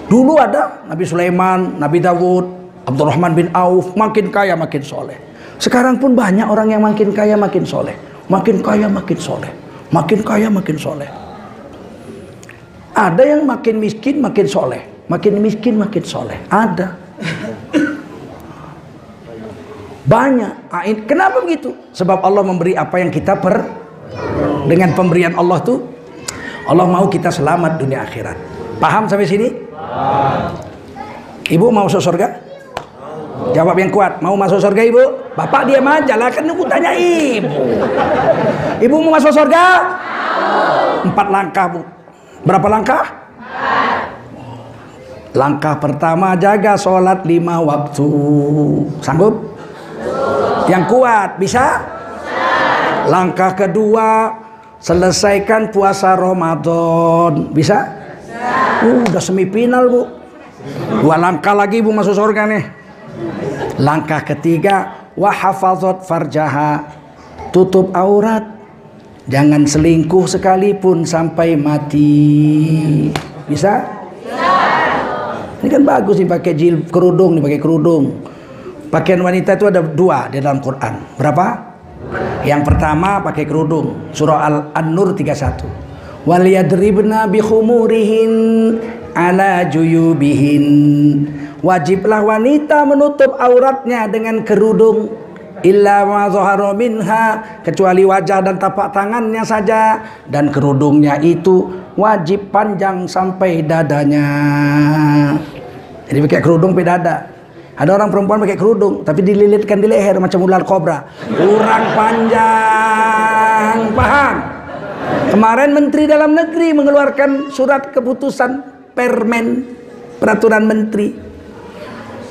Dulu ada Nabi Sulaiman, Nabi Dawud, Abdurrahman bin Auf, makin kaya makin soleh. Sekarang pun banyak orang yang makin kaya makin soleh, makin kaya makin soleh, makin kaya makin soleh. Ada yang makin miskin makin soleh, makin miskin makin soleh. Ada. Banyak. Kenapa begitu? Sebab Allah memberi apa yang kita dengan pemberian Allah tuh, Allah mau kita selamat dunia akhirat. Paham sampai sini? Ibu mau masuk surga? Jawab yang kuat. Mau masuk surga ibu? Bapak diam aja lah, kan aku tanya ibu. Ibu mau masuk surga? 4 langkah bu. Berapa langkah? 4. Langkah pertama, jaga sholat 5 waktu. Sanggup? Yang kuat, bisa? Langkah kedua, selesaikan puasa Ramadan. Bisa? Udah semifinal bu. 2 langkah lagi bu masuk surga nih. Langkah ketiga, wahafazat farjaha. Tutup aurat. Jangan selingkuh sekalipun sampai mati. Bisa? Bisa. Ini kan bagus nih pakai kerudung, nih pakai kerudung. Pakaian wanita itu ada 2 di dalam Quran. Berapa? Yang pertama pakai kerudung. Surah An-Nur 31. Waliyadribna bikhumurihin ala juyubihin. Wajiblah wanita menutup auratnya dengan kerudung. Illa ma zahara minha, kecuali wajah dan tapak tangannya saja, dan kerudungnya itu wajib panjang sampai dadanya. Jadi pakai kerudung sampai dada. Ada orang perempuan pakai kerudung tapi dililitkan di leher macam ular kobra. Kurang panjang. Paham? Kemarin Menteri Dalam Negeri mengeluarkan surat keputusan peraturan menteri.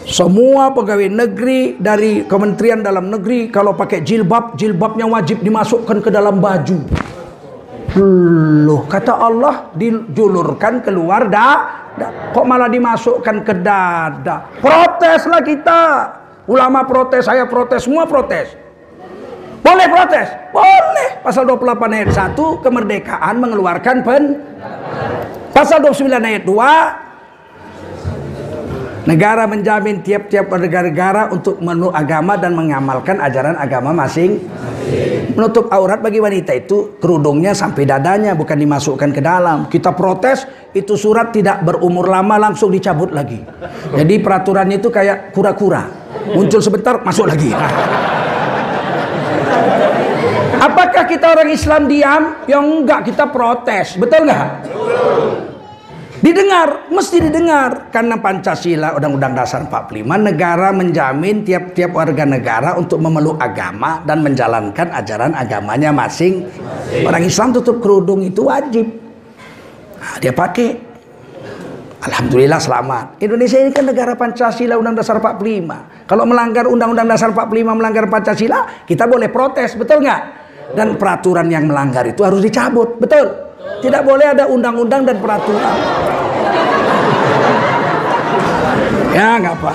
Semua pegawai negeri dari Kementerian Dalam Negeri kalau pakai jilbab, jilbabnya wajib dimasukkan ke dalam baju. Loh, kata Allah dijulurkan keluar kok malah dimasukkan ke dada. Proteslah kita. Ulama protes, saya protes, semua protes. Boleh protes? Boleh. Pasal 28 ayat 1 kemerdekaan mengeluarkan Pasal 29 ayat 2 negara menjamin tiap-tiap negara untuk menurut agama dan mengamalkan ajaran agama masing. Menutup aurat bagi wanita itu kerudungnya sampai dadanya, bukan dimasukkan ke dalam. Kita protes, itu surat tidak berumur lama langsung dicabut lagi. Jadi peraturannya itu kayak kura-kura. Muncul sebentar, masuk lagi. Apakah kita orang Islam diam? Ya enggak, kita protes. Betul nggak? Didengar, mesti didengar. Karena Pancasila, Undang-Undang Dasar 45, negara menjamin tiap-tiap warga negara untuk memeluk agama dan menjalankan ajaran agamanya masing. Orang Islam tutup kerudung itu wajib. Nah, dia pakai. Alhamdulillah selamat. Indonesia ini kan negara Pancasila, Undang-Undang Dasar 45. Kalau melanggar Undang-Undang Dasar 45, melanggar Pancasila, kita boleh protes, betul nggak? Dan peraturan yang melanggar itu harus dicabut, betul? Tidak boleh ada undang-undang dan peraturan. Ya nggak apa.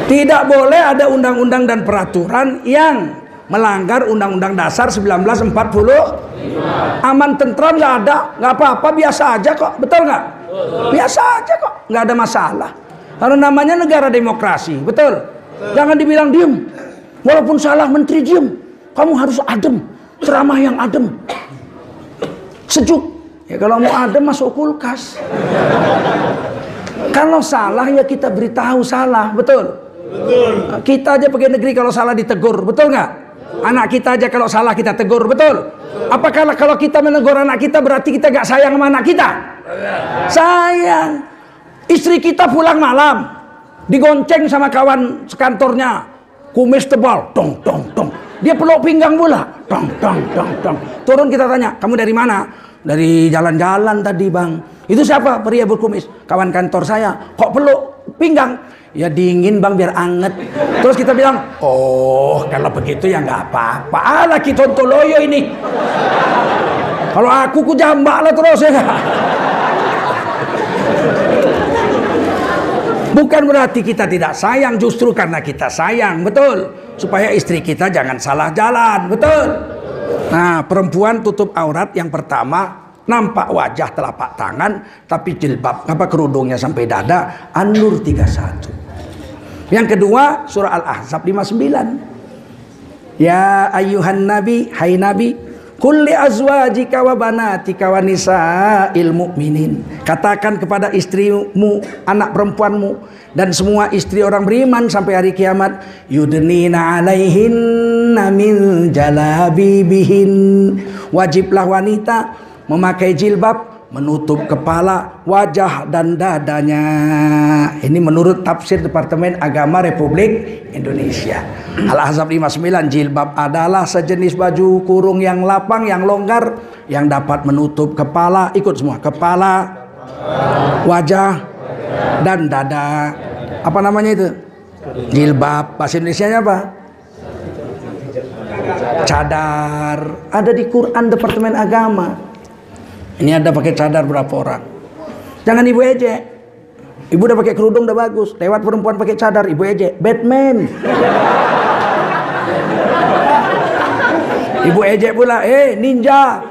Tidak boleh ada undang-undang dan peraturan yang melanggar Undang-Undang Dasar 1945. Aman tentram nggak ada, nggak apa-apa, biasa aja kok, betul nggak? Biasa aja kok, nggak ada masalah. Karena namanya negara demokrasi, betul? Jangan dibilang diem. Walaupun salah menteri diem. Kamu harus adem, ceramah yang adem, sejuk. Ya kalau mau adem masuk kulkas. Kalau salah ya kita beritahu salah, betul? Betul. Kita aja pegawai negeri kalau salah ditegur, betul nggak? Anak kita aja kalau salah kita tegur, betul? Apakah kalau kita menegur anak kita berarti kita gak sayang sama anak kita? Sayang. Istri kita pulang malam, digonceng sama kawan sekantornya, kumis tebal, dong dong dong. Dia peluk pinggang pula, dong dong dong dong. Turun kita tanya, kamu dari mana? Dari jalan-jalan tadi bang. Itu siapa? Pria berkumis. Kawan kantor saya. Kok peluk pinggang? Ya dingin bang biar anget. Terus kita bilang, oh kalau begitu ya nggak apa-apa. Alah kita tontoloyo ini. Kalau aku ku jambak lah terus ya. Bukan berarti kita tidak sayang, justru karena kita sayang, betul. Supaya istri kita jangan salah jalan, betul. Nah, perempuan tutup aurat yang pertama, nampak wajah telapak tangan, tapi jilbab, kerudungnya sampai dada, An-Nur 31. Yang kedua, surah Al-Ahzab 59. Ya ayyuhan nabi, hai nabi, kulli azwajika wa banatika wa nisa'il mu'minin. Katakan kepada istrimu, anak perempuanmu, dan semua istri orang beriman sampai hari kiamat, yudnina alaihinna min jalabibihin. Wajiblah wanita memakai jilbab, menutup kepala, wajah dan dadanya. Ini menurut tafsir Departemen Agama Republik Indonesia. Al-Ahzab 59, jilbab adalah sejenis baju kurung yang lapang, yang longgar, yang dapat menutup kepala, ikut semua, kepala, wajah dan dada. Apa namanya itu? Jilbab. Bahasa Indonesianya apa? Cadar. Ada di Quran Departemen Agama. Ini ada pakai cadar berapa orang? Jangan ibu ejek. Ibu udah pakai kerudung udah bagus. Lewat perempuan pakai cadar, ibu ejek. Batman. Ibu ejek pula, ninja.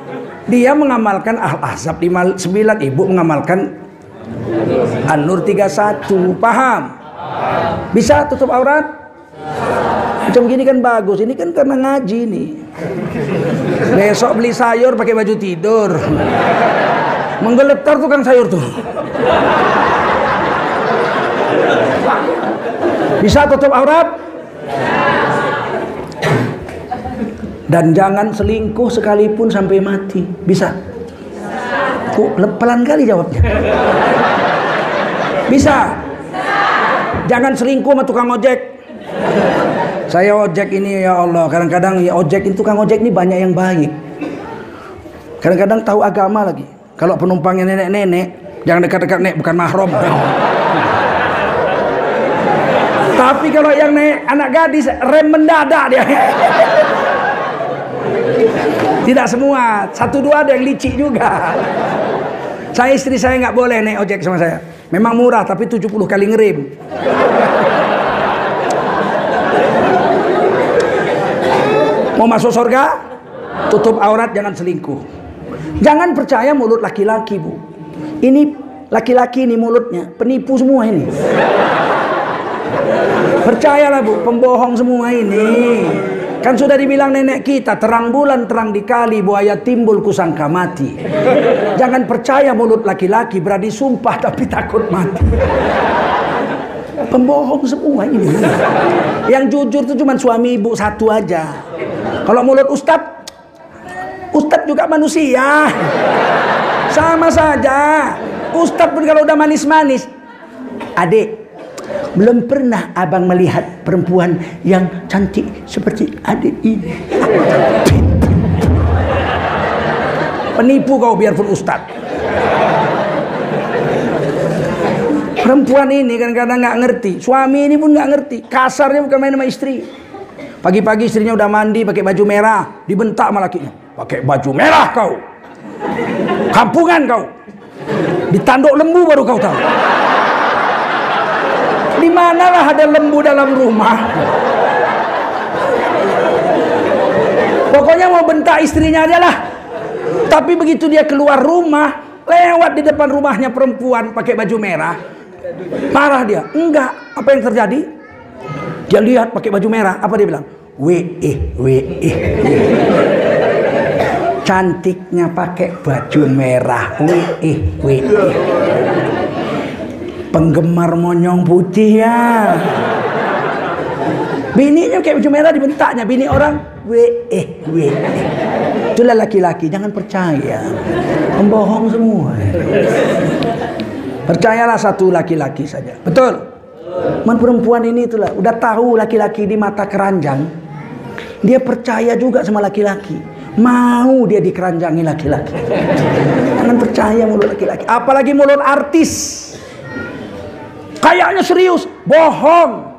Dia mengamalkan Al-Ahzab 59, ibu mengamalkan An-Nur 31. Paham? Bisa tutup aurat? Macam gini kan bagus. Ini kan karena ngaji nih. Besok beli sayur pakai baju tidur. Menggeletar tukang sayur tuh. Bisa tutup aurat? Dan jangan selingkuh sekalipun sampai mati. Bisa? Kok pelan kali jawabnya? Bisa? Jangan selingkuh sama tukang ojek. Saya ojek ini ya Allah, kadang-kadang ya ojek itu, tukang ojek ini banyak yang baik. Kadang-kadang tahu agama lagi. Kalau penumpangnya nenek-nenek, jangan dekat-dekat, nek, bukan mahram. Tapi kalau yang anak gadis, rem mendadak dia. Tidak semua, satu dua ada yang licik juga. Saya, istri saya nggak boleh naik ojek sama saya. Memang murah tapi 70 kali ngerem. Mau masuk surga? Tutup aurat, jangan selingkuh. Jangan percaya mulut laki-laki, Bu. Ini laki-laki ini mulutnya penipu semua ini. Percayalah, Bu, pembohong semua ini. Kan sudah dibilang nenek kita, terang bulan terang dikali, buaya timbul kusangka mati. Jangan percaya mulut laki-laki, berani sumpah tapi takut mati. Pembohong semua ini. Yang jujur itu cuma suami ibu satu aja. Kalau mulut ustadz juga manusia. Sama saja. Ustadz pun kalau udah manis-manis. Adik, belum pernah abang melihat perempuan yang cantik seperti adik ini. Penipu kau biarpun ustadz. Perempuan ini kadang-kadang nggak ngerti. Suami ini pun nggak ngerti. Kasarnya bukan main sama istri. Pagi-pagi istrinya udah mandi pakai baju merah, dibentak sama lakinya. Pakai baju merah kau. Kampungan kau. Ditanduk lembu baru kau tahu. Di manalah ada lembu dalam rumah. Pokoknya mau bentak istrinya aja lah. Tapi begitu dia keluar rumah, lewat di depan rumahnya perempuan pakai baju merah. Marah dia. Enggak. Apa yang terjadi? Dia lihat pakai baju merah. Apa dia bilang? Cantiknya pakai baju merah. Penggemar monyong putih ya. Bininya kayak baju merah dibentaknya. Bini orang itulah laki-laki, jangan percaya. Pembohong semua. Percayalah satu laki-laki saja. Betul. Perempuan ini itulah udah tahu laki-laki di mata keranjang. Dia percaya juga sama laki-laki. Mau dia dikeranjangi laki-laki. Jangan percaya mulut laki-laki. Apalagi mulut artis. Kayaknya serius, bohong.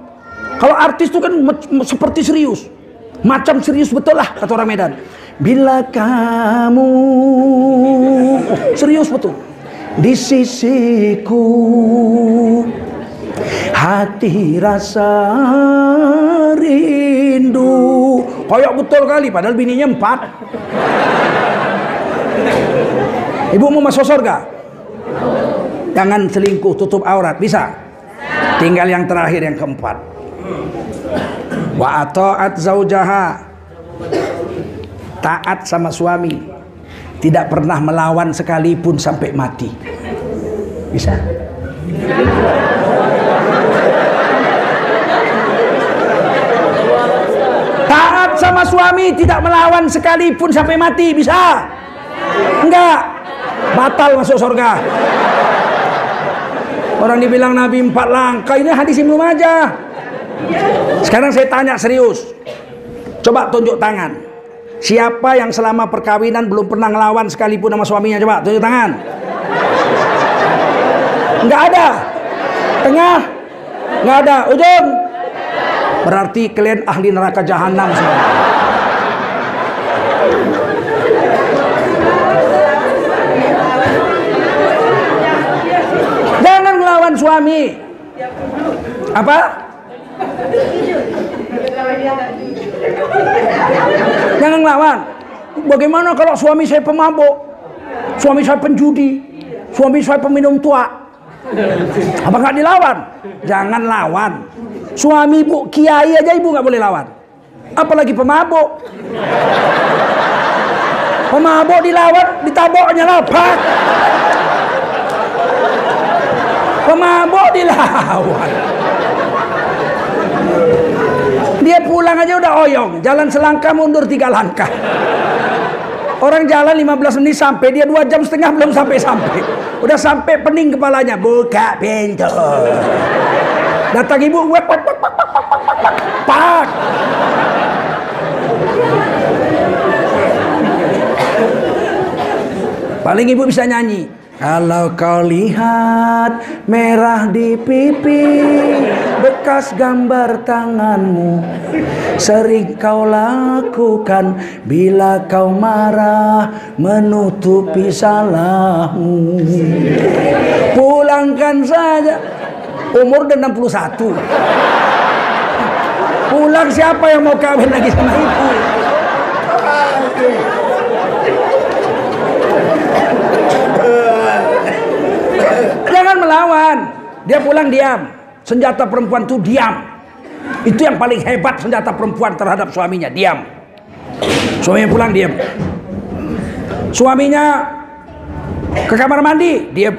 Kalau artis itu kan seperti serius. Macam serius betul lah kata orang Medan. Bila kamu serius betul di sisiku, hati rasa rindu. Kayak betul kali padahal bininya 4. Ibu mau masuk surga? Jangan selingkuh, tutup aurat, bisa? Tinggal yang terakhir, yang keempat. Wa ata'at zaujaha, taat sama suami, tidak pernah melawan sekalipun sampai mati. Bisa? Taat sama suami, tidak melawan sekalipun sampai mati. Bisa? Enggak. Batal masuk surga. Orang dibilang Nabi 4 langkah, ini hadis belum aja. Sekarang saya tanya serius. Coba tunjuk tangan. Siapa yang selama perkawinan belum pernah ngelawan sekalipun sama suaminya? Coba tunjuk tangan. Enggak ada. Tengah? Enggak ada. Ujung? Berarti kalian ahli neraka jahanam semua. Jangan ngelawan suami. Apa? Jangan ngelawan. Bagaimana kalau suami saya pemabuk, suami saya penjudi, suami saya peminum tua? Apa nggak dilawan? Jangan lawan. Suami ibu kiai aja ibu nggak boleh lawan. Apalagi pemabuk. Pemabuk dilawan, ditaboknya lapak. Pemabuk dilawan. Dia pulang aja udah oyong. Jalan selangkah mundur 3 langkah. Orang jalan 15 menit sampai, dia 2 jam setengah belum sampai-sampai. Udah sampai pening kepalanya. Buka pintu. Datang ibu, pak. Paling ibu bisa nyanyi. Kalau kau lihat merah di pipi, bekas gambar tanganmu, sering kau lakukan bila kau marah, menutupi salahmu. Pulangkan saja. Umur udah 61. Pulang, siapa yang mau kawin lagi sama ibu? Jangan melawan. Dia pulang diam. Senjata perempuan itu diam. Itu yang paling hebat, senjata perempuan terhadap suaminya, diam. Suaminya pulang diam. Suaminya ke kamar mandi, diam.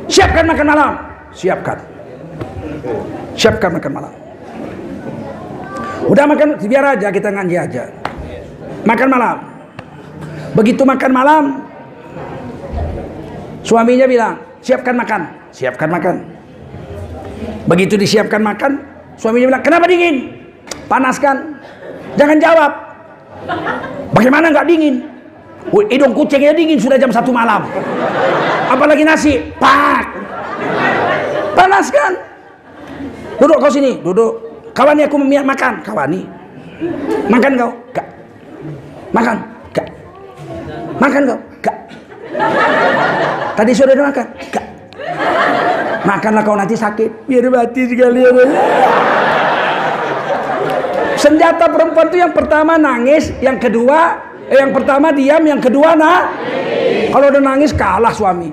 Siapkan makan malam. Siapkan makan malam. Udah makan, biar aja kita ngaji aja. Makan malam. Begitu makan malam, suaminya bilang, siapkan makan. Siapkan makan. Begitu disiapkan makan, suaminya bilang, kenapa dingin? Panaskan. Jangan jawab. Bagaimana nggak dingin? Hidung kucingnya dingin, sudah jam 1 malam. Apalagi nasi, pak. Panaskan. Duduk kau sini, duduk. Kawani aku makan, kawani. Makan kau, gak. Makan, gak. Makan kau, gak. Tadi sudah makan, gak. Makanlah kau, nanti sakit. Biar mati sekalian. Senjata perempuan itu yang pertama nangis, yang kedua, yang pertama diam, yang kedua nangis. Kalau udah nangis kalah suami.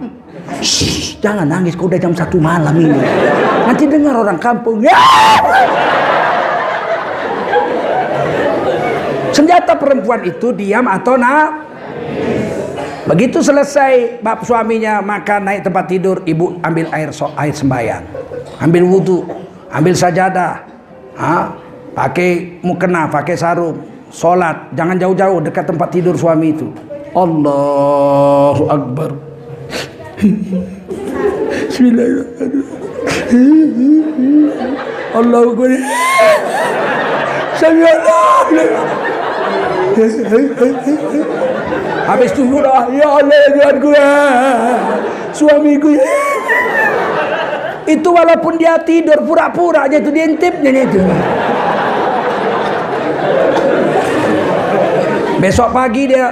Shh, jangan nangis, kau udah jam 1 malam ini. Nanti dengar orang kampung. Ya! Senjata perempuan itu diam atau begitu selesai bab suaminya makan naik tempat tidur, ibu ambil air sembahyang, ambil wudhu, ambil sajadah, pakai mukena, pakai sarung, sholat, jangan jauh-jauh dekat tempat tidur suami itu. Allahu Akbar. Bismillahirrahmanirrahim. Allahu Akbar. Habis itu udah, ya Allah Tuhanku ya, suamiku ya. Itu walaupun dia tidur pura-pura aja itu diintipnya itu. Besok pagi dia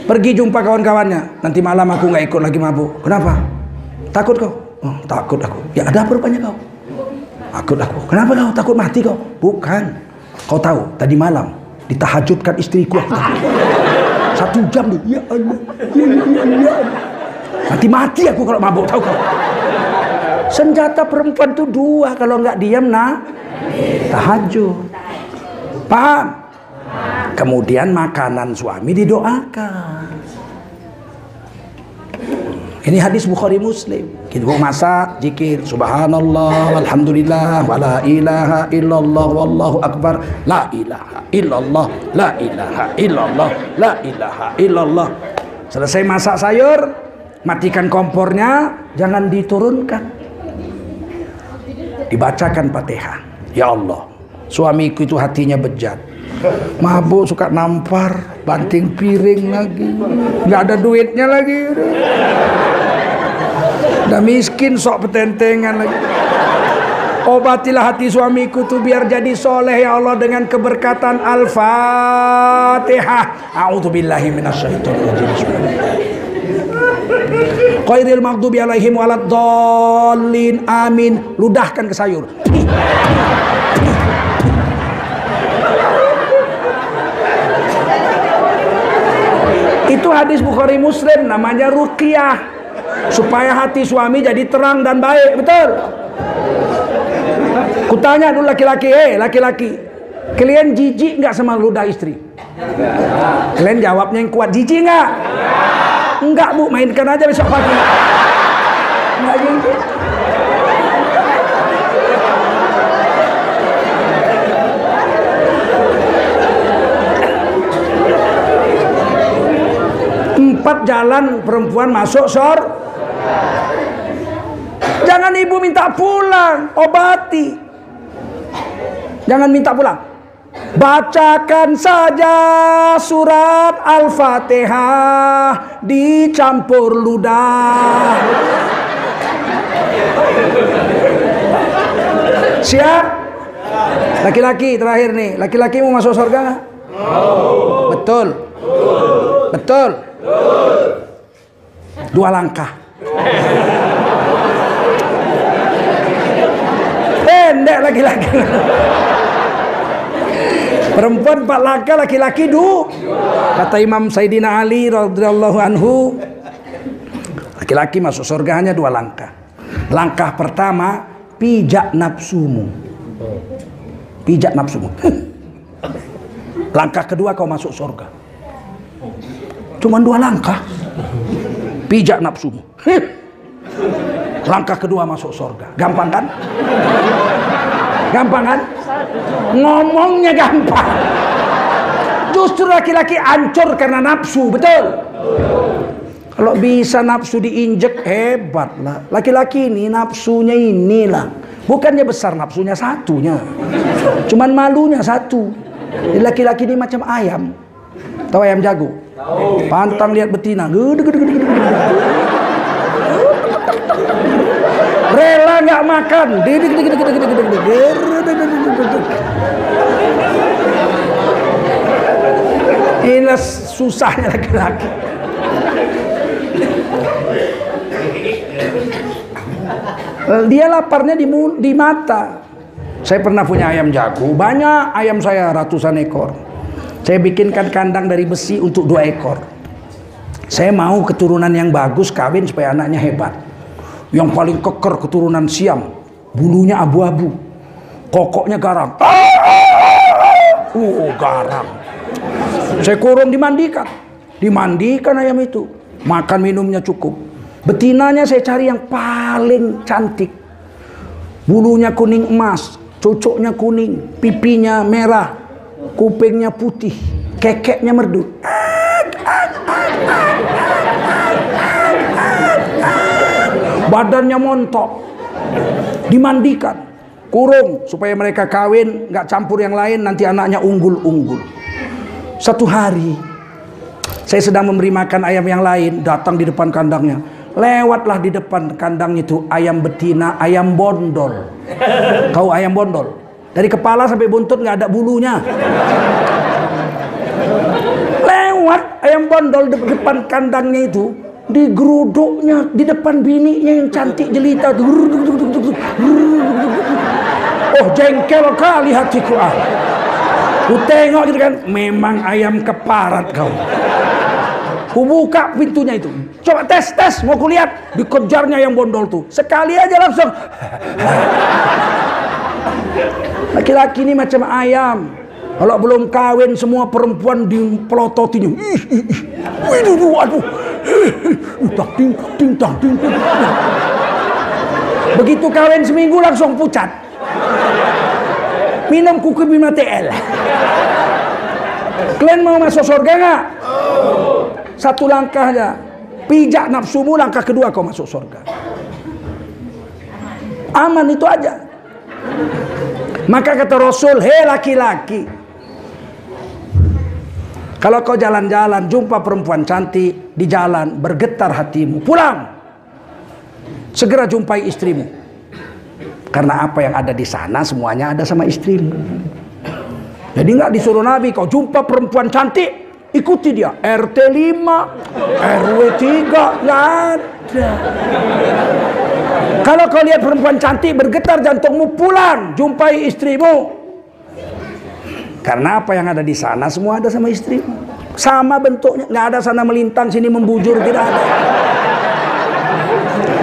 pergi jumpa kawan-kawannya. Nanti malam aku nggak ikut lagi mabuk. Kenapa? Takut kau? Oh, takut aku. Ya ada apa rupanya kau? Takut aku. Kenapa kau takut mati kau? Bukan. Kau tahu tadi malam ditahajudkan istriku aku takut. 1 jam nih. Ya Allah. Ya. Nanti mati aku kalau mabuk, tahu kau? Senjata perempuan tuh 2, kalau nggak diam tahajud. Paham? Kemudian makanan suami didoakan. Ini hadis Bukhari Muslim. Kita masak, zikir, subhanallah, alhamdulillah, wala ilaha illallah, wallahu akbar, la ilaha illallah, la ilaha illallah, la ilaha illallah. Selesai masak sayur, matikan kompornya, jangan diturunkan. Dibacakan Fatihah. Ya Allah, suamiku itu hatinya bejat. Mabuk, suka nampar, banting piring lagi, nggak ada duitnya lagi, udah miskin, sok petentengan lagi. Obatilah hati suamiku tuh biar jadi soleh ya Allah dengan keberkatan Al-Fatihah. A'udzubillahi minasyaitonir rajim. Ghairil maghdubi alaihim waladdallin. Amin. Ludahkan ke sayur. Itu hadis Bukhari Muslim, namanya ruqyah, supaya hati suami jadi terang dan baik. Betul? Kutanya dulu laki-laki, laki-laki, kalian jijik nggak sama ludah istri? Kalian jawabnya yang kuat, jijik nggak? Enggak bu, mainkan aja besok pagi. Nggak jijik. Empat jalan perempuan masuk surga. Jangan ibu minta pulang, obati. Jangan minta pulang. Bacakan saja surat Al-Fatihah dicampur ludah. Siap? Laki-laki terakhir nih. Laki-laki mau masuk surga nggak? Betul. Betul. 2 langkah. Pendek laki-laki. Perempuan 4 langkah, laki-laki 2. Kata Imam Sayyidina Ali radhiyallahu anhu, laki-laki masuk surga hanya 2 langkah. Langkah pertama, pijak nafsumu. Pijak nafsumu. Langkah kedua kau masuk surga. Cuman 2 langkah. Pijak nafsumu. Langkah kedua masuk surga. Gampang kan? Gampang kan? Ngomongnya gampang. Justru laki-laki hancur karena nafsu, betul? Kalau bisa nafsu diinjek, hebat lah. Laki-laki ini nafsunya inilah. Bukannya besar nafsunya satunya. Cuman malunya satu. Jadi laki-laki ini macam ayam. Tahu ayam jago? Pantang lihat betina. Rela nggak makan. Inilah susahnya laki-laki. Dia laparnya di mata. Saya pernah punya ayam jago, banyak ayam saya, ratusan ekor. Saya bikinkan kandang dari besi untuk 2 ekor. Saya mau keturunan yang bagus, kawin supaya anaknya hebat. Yang paling keker keturunan Siam, bulunya abu-abu, kokoknya garang. Garang. Saya kurung, dimandikan ayam itu, makan minumnya cukup. Betinanya saya cari yang paling cantik, bulunya kuning emas, cocoknya kuning, pipinya merah, kupingnya putih, kekeknya merdu. Badannya montok, dimandikan, kurung supaya mereka kawin, nggak campur yang lain, nanti anaknya unggul-unggul. Satu hari saya sedang memberi makan ayam yang lain, datang di depan kandangnya, lewatlah di depan kandangnya itu ayam betina, ayam bondol. Kau ayam bondol, dari kepala sampai buntut nggak ada bulunya. Lewat ayam bondol di depan kandangnya itu, digeruduknya di depan bininya yang cantik jelita. Oh, jengkel kali hatiku. Ku tengok gitu kan, memang ayam keparat kau. Ku buka pintunya itu, coba tes, mau kulihat. Dikejarnya yang bondol tuh, sekali aja langsung. Laki-laki ini macam ayam, kalau belum kawin semua perempuan dipelototinya. Waduh. Ting. Begitu kawin seminggu langsung pucat. Minum kuku bima TL. Kalian mau masuk surga nggak? Satu langkah aja, pijak nafsumu, langkah kedua kau masuk surga. Aman itu aja. Maka kata Rasul, hei laki-laki, kalau kau jalan-jalan jumpa perempuan cantik di jalan, bergetar hatimu, pulang, segera jumpai istrimu. Karena apa yang ada di sana semuanya ada sama istrimu. Jadi nggak disuruh Nabi, kau jumpa perempuan cantik, ikuti dia. RT 5, RW 3, nggak ada. Kalau kau lihat perempuan cantik, bergetar jantungmu, pulang, jumpai istrimu. Karena apa yang ada di sana semua ada sama istrimu. Sama bentuknya, nggak ada sana melintang sini membujur, tidak ada.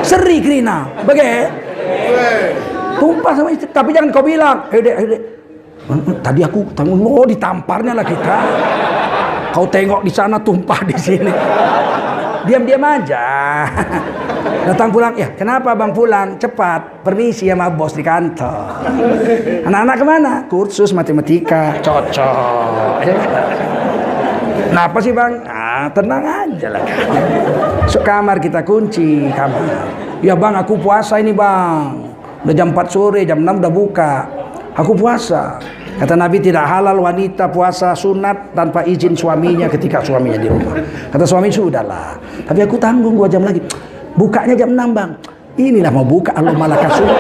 Seri kerina, bagaimana? Tumpah sama istri, tapi jangan kau bilang, Dek, tadi aku ditamparnya lah kita. Kau tengok di sana tumpah di sini. Diam-diam aja. Datang pulang, ya kenapa bang pulang? Cepat, permisi sama bos di kantor. Anak-anak kemana? Kursus matematika, cocok. Kenapa sih bang? Tenang aja lah. Masuk kamar, kita kunci kamar. Ya bang, aku puasa ini bang. Udah jam 4 sore, jam 6 udah buka. Aku puasa. Kata Nabi, tidak halal wanita puasa sunat tanpa izin suaminya ketika suaminya di rumah. Kata suami, sudahlah, tapi aku tanggung 2 jam lagi. Bukanya jam 6 bang. Inilah mau buka Allah malakasumtu.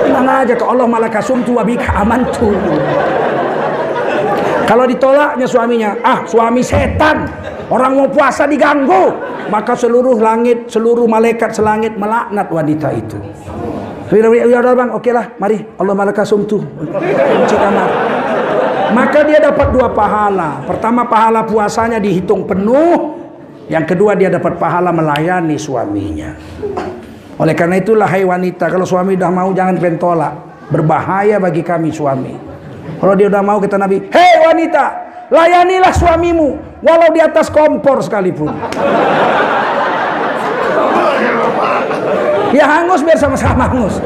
Tenang aja, ke Allah malakasumtu wabika amantu. Kalau ditolaknya suaminya, suami setan, orang mau puasa diganggu, maka seluruh langit, seluruh malaikat selangit melaknat wanita itu. Ya udah bang, oke lah, mari Allah malakasumtu, kunci kamar. Maka dia dapat 2 pahala. Pertama, pahala puasanya dihitung penuh. Yang kedua, dia dapat pahala melayani suaminya. Oleh karena itulah, hai wanita, kalau suami udah mau jangan pentolak. Berbahaya bagi kami suami. Kalau dia udah mau, kata Nabi, hei wanita, layanilah suamimu walau di atas kompor sekalipun. Ya hangus biar sama-sama hangus.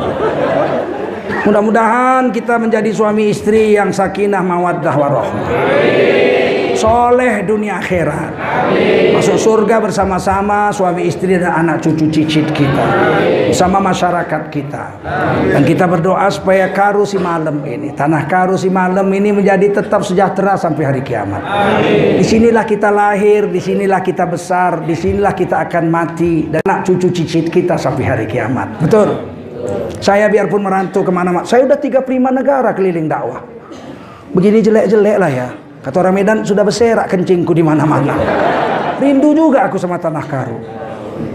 Mudah-mudahan kita menjadi suami istri yang sakinah mawaddah warahmah, soleh dunia akhirat, masuk surga bersama-sama suami istri dan anak cucu cicit kita, bersama masyarakat kita. Dan kita berdoa supaya Karu si malam ini, tanah Karu si malam ini menjadi tetap sejahtera sampai hari kiamat. Disinilah kita lahir, disinilah kita besar, disinilah kita akan mati, dan anak cucu cicit kita sampai hari kiamat. Betul. Saya biarpun merantau kemana-mana, saya udah 35 negara keliling dakwah. Begini jelek-jelek lah ya. Kata orang Medan, sudah berserak kencingku di mana-mana. Rindu juga aku sama tanah Karu.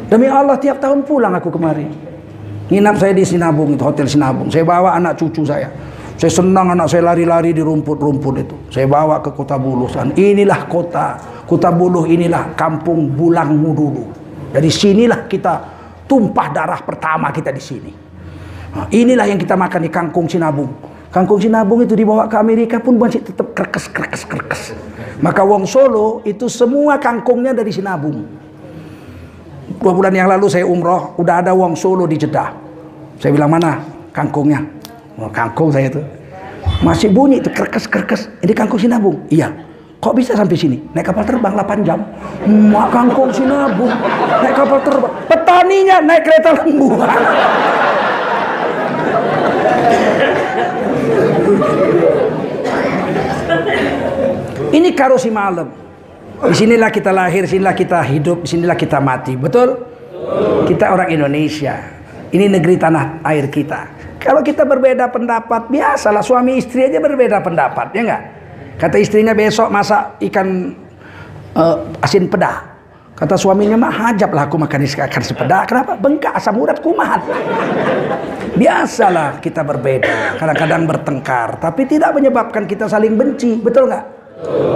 Demi Allah, tiap tahun pulang aku kemari. Nginap saya di Sinabung, itu hotel Sinabung. Saya bawa anak cucu saya. Saya senang anak saya lari-lari di rumput-rumput itu. Saya bawa ke kota Bulusan. Inilah kota Kutabuluh inilah kampung bulangmu dulu. Dari sinilah kita tumpah darah pertama kita di sini. Nah, inilah yang kita makan di kangkung Sinabung. Kangkung Sinabung itu dibawa ke Amerika pun masih tetap kerkes. Maka wong Solo itu semua kangkungnya dari Sinabung. 2 bulan yang lalu saya umroh, udah ada wong Solo di Jeddah. Saya bilang, mana kangkungnya? Oh, kangkung saya tuh masih bunyi itu kerkes. Ini kangkung Sinabung. Iya. Kok bisa sampai sini? Naik kapal terbang 8 jam. Mak kangkung Sinabung. Naik kapal terbang. Petaninya naik kereta lembu. Ini Karosi Malam. Disinilah kita lahir, sinilah kita hidup, sinilah kita mati. Betul? Kita orang Indonesia. Ini negeri tanah air kita. Kalau kita berbeda pendapat, biasalah, suami istri aja berbeda pendapat, ya enggak? Kata istrinya besok masak ikan asin peda. Kata suaminya, mah hajablah aku makan ikan sepeda. Kenapa? Bengkak asam urat kumat. Biasalah kita berbeda, kadang-kadang bertengkar, tapi tidak menyebabkan kita saling benci, betul nggak?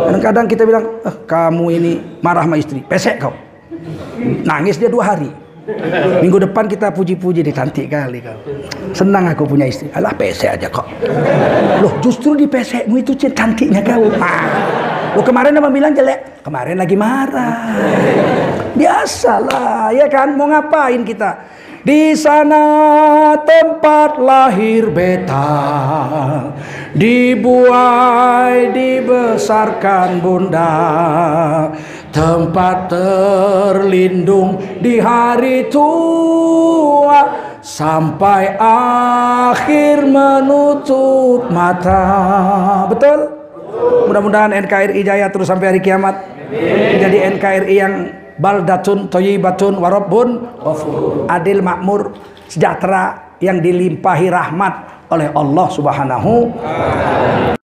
Kadang-kadang kita bilang, kamu ini marah sama istri, pesek kau. Nangis dia 2 hari. Minggu depan kita puji-puji, dia cantik kali kau. Senang aku punya istri. Alah, pesek aja kok. Loh, justru di pesekmu itu cantiknya kau. Loh, kemarin apa bilang jelek? Kemarin lagi marah. Biasalah, ya kan? Mau ngapain kita? Di sana tempat lahir beta, dibuai dibesarkan bunda, tempat terlindung di hari tua, sampai akhir menutup mata. Betul? Mudah-mudahan NKRI jaya terus sampai hari kiamat. Jadi NKRI yang baldatun thayyibatun warabbun ghafur, adil, makmur, sejahtera, yang dilimpahi rahmat oleh Allah Subhanahu wa taala.